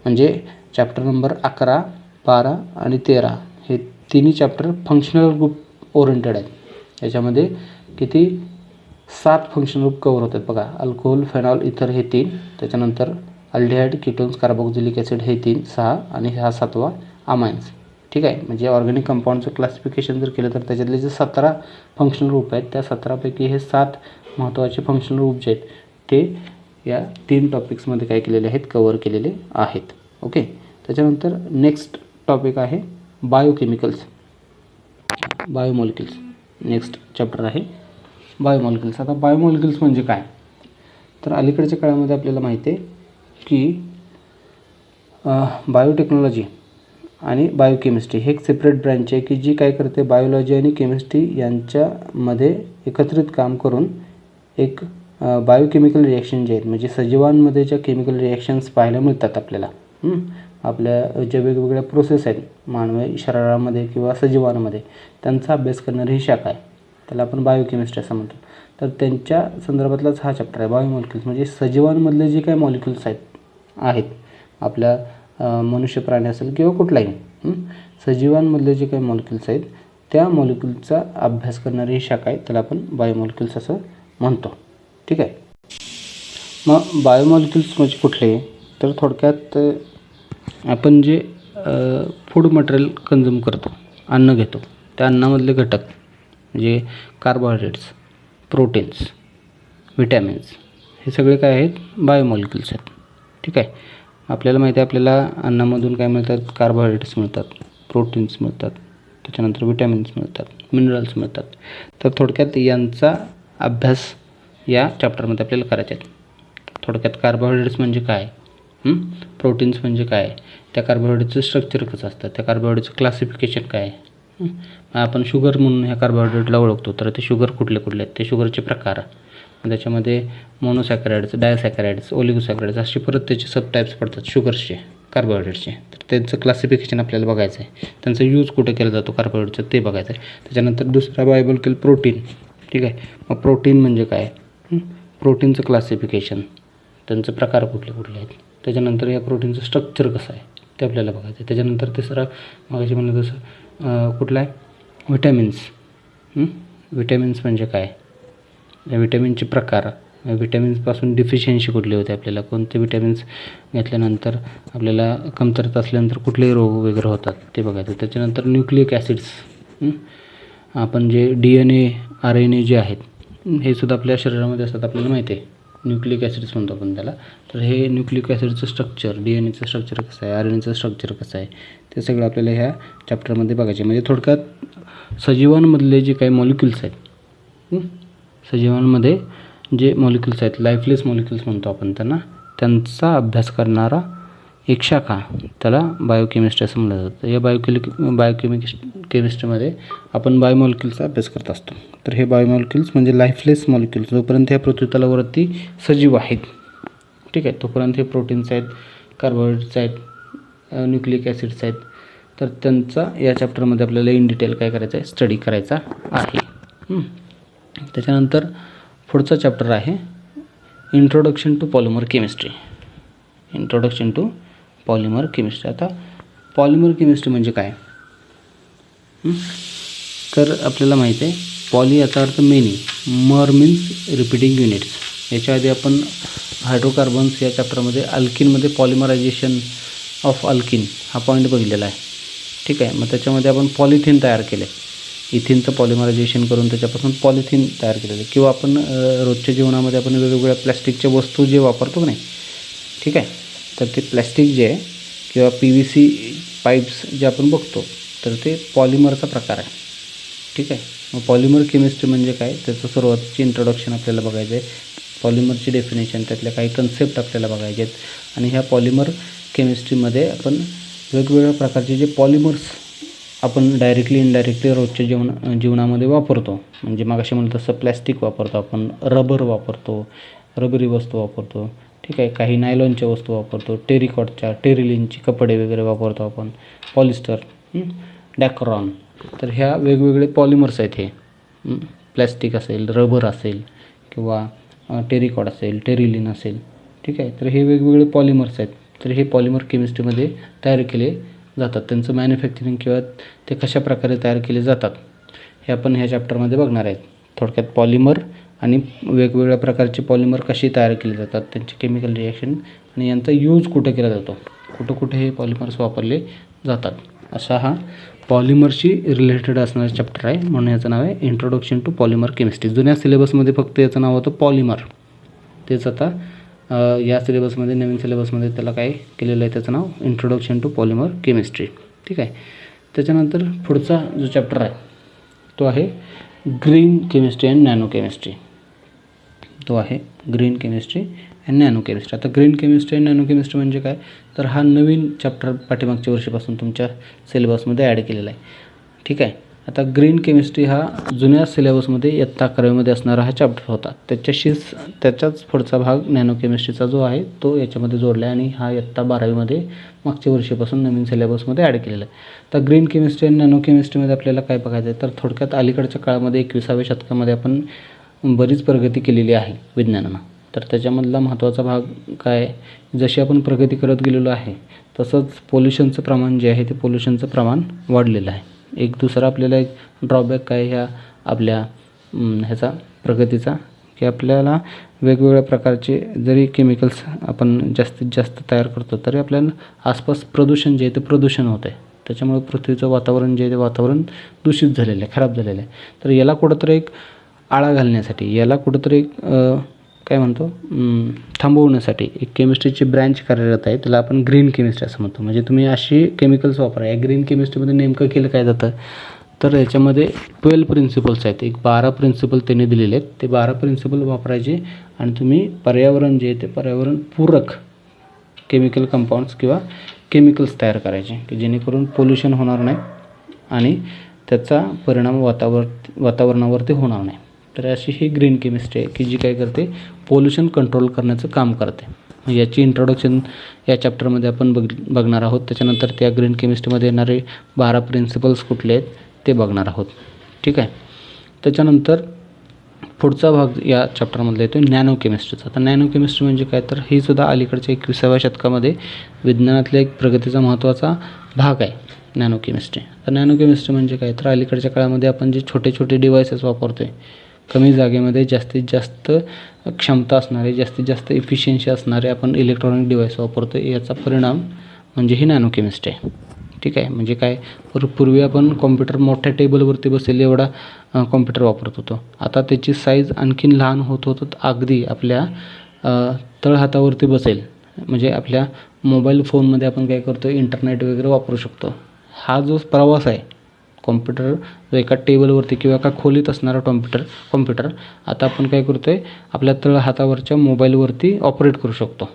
म्हणजे चॅप्टर नंबर 11, 12 आणि 13 हे तिन्ही चॅप्टर फंक्शनल ग्रुप ओरिएंटेड आहेत. याच्यामध्ये किती 7 फंक्शनल ग्रुप कवर होतात बघा. अल्कोहोल, फेनॉल, इथर हे 3, त्याच्यानंतर अल्डिहाइड, कीटोन्स, कार्बोक्झिलिक ॲसिड हे 3, 6 आणि हा 7वा अमाइन्स. ठीक आहे. म्हणजे ऑर्गॅनिक कंपाऊंडचं क्लासिफिकेशन जर केलं तर त्याच्यातले जे 17 फंक्शनल ग्रुप आहेत त्या 17पैकी हे 7 महत्त्वाचे फंक्शनल ग्रुप जे आहेत ते या 3 टॉपिक्समध्ये काय केलेले आहेत, कवर केलेले आहेत. ओके. त्याच्यानंतर नेक्स्ट टॉपिक आहे बायोकेमिकल्स, बायोमॉलिक्युल्स. नेक्स्ट चॅप्टर आहे बायोमॉलिक्युल्स. आता बायोमॉलिक्युल्स म्हणजे काय, तर अलीकडच्या काळामध्ये आपल्याला माहिती आहे की बायोटेक्नॉलॉजी आणि बायोकेमिस्ट्री हे एक सेपरेट ब्रँच आहे की जी काय करते, बायोलॉजी आणि केमिस्ट्री यांच्यामध्ये एकत्रित काम करून एक बायोकेमिकल रिॲक्शन जे आहेत, म्हणजे सजीवांमध्ये ज्या केमिकल रिॲक्शन्स पाहायला मिळतात आपल्याला, आपल्या ज्या वेगवेगळ्या प्रोसेस आहेत मानवी शरीरामध्ये किंवा सजीवांमध्ये, त्यांचा अभ्यास करणारी ही शाखा आहे, त्याला आपण बायोकेमिस्ट्री असं म्हणतो. तर त्यांच्या संदर्भातलाच हा चॅप्टर आहे बायोमॉलिक्युल्स. म्हणजे सजीवांमधले जे काही मॉलिक्युल्स आहेत आपल्या मनुष्य प्राणी असेल किंवा कुठलाही सजीवांमधले जे काही मॉलिक्युल्स आहेत त्या मॉलिक्युल्सचा अभ्यास करणारी ही शाखा आहे, त्याला आपण बायोमॉलिक्युल्स असं म्हणतो. ठीक आहे. मग बायोमॉलिक्युल्स म्हणजे कुठले, तर थोडक्यात आपण जे फूड मटेरियल कंझ्युम करतो, अन्न घेतो, त्या अन्नामधले घटक म्हणजे कार्बोहायड्रेट्स, प्रोटीन्स, विटॅमिन्स हे सगळे काय आहेत, बायोमॉलिक्युल्स आहेत. ठीक आहे. आपल्याला माहिती आहे आपल्याला अन्नामधून काय मिळतात, कार्बोहायड्रेट्स मिळतात, प्रोटीन्स मिळतात, त्याच्यानंतर विटॅमिन्स मिळतात, मिनरल्स मिळतात. तर थोडक्यात यांचा अभ्यास या चॅप्टरमध्ये आपल्याला करायचा आहे. थोडक्यात कार्बोहायड्रेट्स म्हणजे काय, प्रोटीन्स म्हणजे काय, त्या कार्बोहायड्रेटचं स्ट्रक्चर कसं असतं, त्या कार्बोहायड्रेटचं क्लासिफिकेशन काय आहे. आपण शुगर म्हणून ह्या कार्बोहायड्रेटला ओळखतो, तर ते शुगर कुठले कुठले आहेत, ते शुगरचे प्रकार, त्याच्यामध्ये मोनोसॅकराइड्स, डायसॅकराइड्स, ओलिगोसॅकराइड्स असे परत त्याचे सब टाईप्स पडतात शुगर्सचे, कार्बोहायड्रेट्सचे. तर त्यांचं क्लासिफिकेशन आपल्याला बघायचं आहे, त्यांचा यूज कुठे केला जातो कार्बोहायड्रेटचं ते बघायचं आहे. त्याच्यानंतर दुसरा बायोमॉलिक्युल प्रोटीन. ठीक आहे. मग प्रोटीन म्हणजे काय, प्रोटीनचं क्लासिफिकेशन, त्यांचे प्रकार कुठले कुठले आहेत, त्याच्यानंतर या प्रोटीनचं स्ट्रक्चर कसं आहे ते आपल्याला बघायचं आहे. त्याच्यानंतर तिसरा मागाशी म्हणलं तसं कुठला आहे, विटॅमिन्स. विटॅमिन्स म्हणजे काय, या विटॅमिनचे प्रकार, विटॅमिन्सपासून डिफिशियन्सी कुठली होते आपल्याला, कोणते विटॅमिन्स घेतल्यानंतर आपल्याला कमतरता असल्यानंतर कुठलेही रोग वगैरे होतात ते बघायचं. त्याच्यानंतर न्यूक्लिक ॲसिड्स, आपण जे DNA, RNA जे आहेत हे सुद्धा आपल्या शरीरामध्ये असतात आपल्याला माहिती आहे, न्यूक्लिक ॲसिड्स म्हणतो आपण त्याला. तर हे न्यूक्लिक ॲसिडचं स्ट्रक्चर, DNAचं स्ट्रक्चर कसं आहे, RNAचं स्ट्रक्चर कसं आहे, ते सगळं आपल्याला ह्या चॅप्टरमध्ये बघायचे. म्हणजे थोडक्यात सजीवांमधले जे काही मॉलिक्युल्स आहेत, सजीवांमध्ये जे मॉलिक्युल्स आहेत, लाईफलेस मॉलिक्युल्स म्हणतो आपण त्यांना, त्यांचा अभ्यास करणारा एक शाखा, त्याला बायोकेमिस्ट्री असं म्हटलं जातं. या केमिस्ट्रीमध्ये आपण बायोमॉलिक्युल्सचा अभ्यास करत असतो. तर हे बायोमॉलिक्युल्स म्हणजे लाईफलेस मॉलिक्युल्स, जोपर्यंत ह्या पृथ्वीतलावरती सजीव आहेत, ठीक आहे, तोपर्यंत हे प्रोटीन्स आहेत, कार्बोहायड्रेट्स आहेत, न्यूक्लिक ॲसिड्स आहेत. तर त्यांचा या चॅप्टरमध्ये आपल्याला इन डिटेल काय करायचं आहे, स्टडी करायचा आहे. त्याच्यानंतर पुढचा चॅप्टर आहे introduction to polymer chemistry. Introduction to polymer chemistry. आता पॉलिमर केमिस्ट्री म्हणजे काय, तर आपल्याला माहीत आहे पॉली याचा अर्थ मेनी, मर मीन्स रिपीटिंग युनिट्स. याच्या आधी आपण हायड्रोकार्बन्स या चॅप्टरमध्ये अल्किनमध्ये पॉलिमरायझेशन ऑफ अल्किन हा पॉईंट बघितलेला आहे, ठीक आहे. मग त्याच्यामध्ये आपण पॉलिथिन तयार केलं आहे, इथिनचं पॉलिमरायझेशन करून त्याच्यापासून पॉलिथिन तयार केलेलं आहे. किंवा आपण रोजच्या जीवनामध्ये आपण वेगवेगळ्या प्लॅस्टिकच्या वस्तू जे वापरतो की नाही, ठीक आहे, तर ते प्लॅस्टिक जे आहे किंवा PVC पाईप्स जे आपण बघतो तर ते पॉलिमरचा प्रकार आहे, ठीक आहे. मग पॉलिमर केमिस्ट्री म्हणजे काय, त्याचं सुरुवातीची इंट्रोडक्शन आपल्याला बघायचं आहे. पॉलिमरची डेफिनेशन, त्यातल्या काही कन्सेप्ट आपल्याला बघायचे आहेत. आणि ह्या पॉलिमर केमिस्ट्रीमध्ये आपण वेगवेगळ्या प्रकारचे जे पॉलिमर्स आपण डायरेक्टली इनडायरेक्टली रोजच्या जीवनामध्ये वापरतो, म्हणजे मगाशी म्हणलं तसं प्लॅस्टिक वापरतो आपण, रबर वापरतो, रबरी वस्तू वापरतो, ठीक आहे, काही नायलॉनच्या वस्तू वापरतो, टेरिलिनची कपडे वगैरे वापरतो आपण, पॉलिस्टर, डॅक्रॉन. तर ह्या वेगवेगळे पॉलिमर्स आहेत. हे प्लॅस्टिक असेल, रबर असेल किंवा टेरिकॉट असेल, टेरिलिन असेल, ठीक आहे. तर हे वेगवेगळे पॉलिमर्स आहेत. तर हे पॉलिमर केमिस्ट्रीमध्ये तयार केले जातात. त्यांचं मॅन्युफॅक्चरिंग किंवा ते कशा प्रकारे तयार केले जातात हे आपण ह्या चॅप्टरमध्ये बघणार आहेत. थोडक्यात पॉलिमर आणि वेगवेगळ्या प्रकारचे पॉलिमर कसे तयार केले जातात, त्यांचे केमिकल रिॲक्शन आणि यांचा यूज कुठे केला जातो, कुठे हे पॉलिमर्स वापरले जातात, असा हा पॉलिमरशी रिलेटेड असणारा चॅप्टर आहे. म्हणून याचं नाव आहे इंट्रोडक्शन टू पॉलिमर केमिस्ट्री. जुन्या सिलेबसमध्ये फक्त याचं नाव होतं पॉलिमर. तेच आता या सिलेबसमध्ये, नवीन सिलेबसमध्ये त्याला काय केलेलं आहे, त्याचं नाव इंट्रोडक्शन टू पॉलिमर केमिस्ट्री, ठीक आहे. त्याच्यानंतर पुढचा जो चॅप्टर आहे तो आहे green chemistry and nano chemistry. तो आहे green chemistry and nano chemistry. आता green chemistry and nano chemistry म्हणजे काय, तर हा नवीन चॅप्टर पाठीमागच्या वर्षीपासून तुमच्या सिलेबसमध्ये ॲड केलेला आहे, ठीक आहे. आता ग्रीन केमिस्ट्री हा जुन्या सिलेबसमध्ये इयत्ता 11वीमध्ये असणारा हा चॅप्टर होता. त्याच्याच पुढचा भाग नॅनो केमिस्ट्रीचा जो आहे तो याच्यामध्ये जोडला आहे आणि हा इयत्ता 12वीमध्ये मागच्या वर्षीपासून नवीन सिलेबसमध्ये ॲड केलेला आहे. तर ग्रीन केमिस्ट्री आणि नॅनो केमिस्ट्रीमध्ये आपल्याला काय बघायचं आहे, तर थोडक्यात अलीकडच्या काळामध्ये 21व्या शतकामध्ये आपण बरीच प्रगती केलेली आहे विज्ञानानं. तर त्याच्यामधला महत्त्वाचा भाग काय, जशी आपण प्रगती करत गेलेलो आहे तसंच पोल्युशनचं प्रमाण जे आहे ते पोल्युशनचं प्रमाण वाढलेलं आहे. एक दुसरा आपल्याला एक ड्रॉबॅक काय ह्या आपल्या ह्याचा प्रगतीचा, की आपल्याला वेगवेगळ्या प्रकारचे जरी केमिकल्स आपण जास्तीत जास्त तयार करतो तरी आपल्याला आसपास प्रदूषण जे आहे ते प्रदूषण होतं आहे. त्याच्यामुळे पृथ्वीचं वातावरण जे आहे ते वातावरण दूषित झालेलं आहे, खराब झालेलं आहे. तर याला कुठंतरी एक आळा घालण्यासाठी, याला कुठंतरी एक काय म्हणतो थांबवण्यासाठी एक केमिस्ट्रीची ब्रँच कार्यरत आहे, त्याला आपण ग्रीन केमिस्ट्री असं म्हणतो. म्हणजे तुम्ही अशी केमिकल्स वापरा. या ग्रीन केमिस्ट्रीमध्ये नेमकं केलं काय जातं, तर याच्यामध्ये 12 प्रिन्सिपल्स आहेत. एक 12 प्रिन्सिपल त्यांनी दिलेले आहेत. ते 12 प्रिन्सिपल वापरायचे आणि तुम्ही पर्यावरण जे आहे ते पर्यावरणपूरक केमिकल कंपाऊंड्स किंवा केमिकल्स तयार करायचे, की जेणेकरून पोल्युशन होणार नाही आणि त्याचा परिणाम वातावरणावरती होणार नाही. तर अशी ही ग्रीन केमिस्ट्री आहे की जी काय करते, पोल्युशन कंट्रोल करण्याचं काम करते. याची इंट्रोडक्शन या चॅप्टरमध्ये आपण बघणार आहोत. त्याच्यानंतर त्या ग्रीन केमिस्ट्रीमध्ये येणारे 12 प्रिन्सिपल्स कुठले आहेत ते बघणार आहोत, ठीक आहे. त्याच्यानंतर पुढचा भाग या चॅप्टरमधला येतो नॅनो केमिस्ट्रीचा. तर नॅनो केमिस्ट्री म्हणजे काय, तर ही सुद्धा अलीकडच्या 21व्या शतकामध्ये विज्ञानातल्या एक प्रगतीचा महत्त्वाचा भाग आहे नॅनो केमिस्ट्री. तर नॅनो केमिस्ट्री म्हणजे काय, तर अलीकडच्या काळामध्ये आपण जे छोटे छोटे डिव्हायसेस वापरतो आहे, कमी जागेमध्ये जास्तीत जास्त क्षमता असणारे, जास्तीत जास्त इफिशियन्सी असणारे आपण इलेक्ट्रॉनिक डिव्हाइस वापरतो, याचा परिणाम म्हणजे ही नॅनो केमिस्ट्री आहे, ठीक आहे. म्हणजे काय, पूर्वी आपण कॉम्प्युटर मोठ्या टेबलवरती बसेल एवढा कॉम्प्युटर वापरत होतो. आता त्याची साईज आणखीन लहान होत होतं, अगदी आपल्या तळहातावरती बसेल. म्हणजे आपल्या मोबाईल फोनमध्ये आपण काय करतो, इंटरनेट वगैरे वापरू शकतो. हा जो प्रवास आहे, कॉम्प्युटर जो एका टेबलवरती किंवा एका खोलीत असणारा कॉम्प्युटर आता आपण काय करतो आहे, आपल्या तळहातावरच्या मोबाईलवरती ऑपरेट करू शकतो,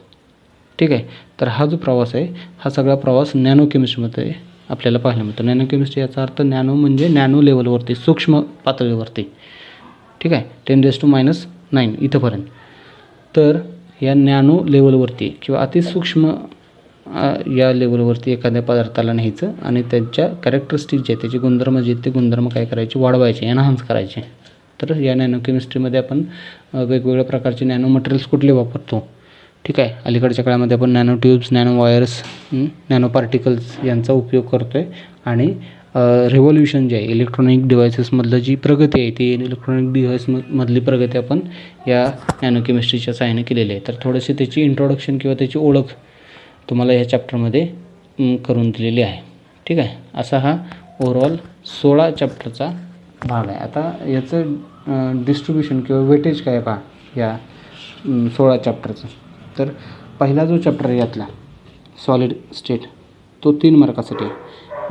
ठीक आहे. तर हा जो प्रवास आहे हा सगळा प्रवास नॅनो केमिस्ट्रीमध्ये आपल्याला पाहायला मिळतो. नॅनो केमिस्ट्री याचा अर्थ नॅनो म्हणजे नॅनो लेवलवरती, सूक्ष्म पातळीवरती, ठीक आहे, 10⁻⁹ इथंपर्यंत. तर या नॅनो लेवलवरती किंवा अतिसूक्ष्म या लेवलवरती एखाद्या पदार्थाला न्यायचं आणि त्यांच्या कॅरेक्टरिस्टिक जे त्याचे गुणधर्म जे ते गुणधर्म काय करायचे, वाढवायचे, एनहान्स करायचे. तर या नॅनो केमिस्ट्रीमध्ये आपण वेगवेगळ्या प्रकारचे नॅनो मटेरियल्स कुठले वापरतो, ठीक आहे. अलीकडच्या काळामध्ये आपण nano tubes, nano wires, nano particles यांचा उपयोग करतो आहे. आणि रिव्हॉल्युशन जे आहे इलेक्ट्रॉनिक डिव्हायसेसमधलं जी प्रगती आहे ती इलेक्ट्रॉनिक डिव्हाइसमधली प्रगती आपण या नॅनो केमिस्ट्रीच्या सहाय्याने केलेली आहे. तर थोडीशी त्याची इंट्रोडक्शन किंवा त्याची ओळख तुम्हाला ह्या चॅप्टरमध्ये करून दिलेली आहे, ठीक आहे. असा हा ओव्हरऑल 16 चॅप्टरचा भाग आहे. आता याचं डिस्ट्रीब्युशन किंवा वेटेज काय पहा या 16 चॅप्टरचं. तर पहिला जो चॅप्टर आहे यातला सॉलिड स्टेट तो 3 मार्कासाठी आहे.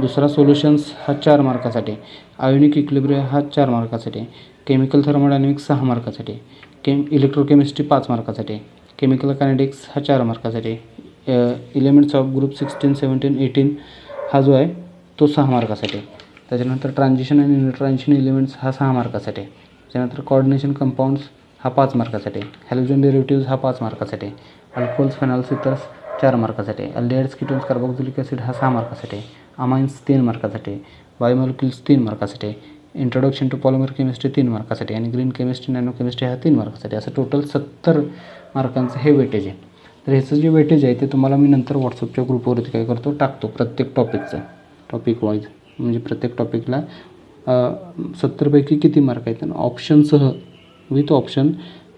दुसरा सोल्युशन्स हा 4 मार्कासाठी आहे. आयोनिक इक्विलिब्रियम हा 4 मार्कासाठी आहे. केमिकल थर्मोडायनॅमिक्स 6 मार्कासाठी आहे. इलेक्ट्रोकेमिस्ट्री 5 मार्कासाठी आहे. केमिकल कायनेटिक्स हा 4 मार्कासाठी आहे. एलिमेंट्स ऑफ ग्रुप 16, 17, 18 हा जो आहे तो 6 मार्कासाठी आहे. त्याच्यानंतर ट्रान्झिशन आणि न्यूट्रान्झिशन एलिमेंट्स हा 6 मार्कासाठी आहे. त्याच्यानंतर कोऑर्डिनेशन कंपाऊंड्स हा 5 मार्कासाठी आहे. हॅलोजन डेरिव्हेटिव्ज हा 5 मार्कासाठी आहे. अल्कोहोल्स, फेनॉल्स, इथर्स 4 मार्कासाठी आहे. अल्डिहाइड्स, कीटोन्स, कार्बोक्सिलिक ॲसिड हा 6 मार्कासाठी आहे. अमाइन्स 3 मार्कासाठी आहे. बायोमॉलिक्युल्स 3 मार्कासाठी आहे. इंट्रोडक्शन टू पॉलिमर केमिस्ट्री 3 मार्कासाठी आणि ग्रीन केमिस्ट्री, नॅनो केमिस्ट्री हा 3 मार्कासाठी. असं टोटल 70 मार्कांचं हे वेटेज आहे. तर ह्याचं जे वेटेज आहे ते तुम्हाला मी नंतर व्हॉट्सअपच्या ग्रुपवरती काय करतो, टाकतो प्रत्येक टॉपिकचं, टॉपिक वाईज. म्हणजे प्रत्येक टॉपिकला 70पैकी किती मार्क आहेत आणि ऑप्शनसह विथ ऑप्शन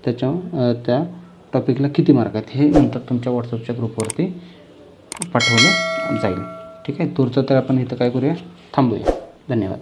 त्या टॉपिकला किती मार्क आहेत हे नंतर तुमच्या व्हॉट्सअपच्या ग्रुपवरती पाठवलं जाईल, ठीक आहे. दूरचं तर आपण इथं काय करूया, थांबूया. धन्यवाद.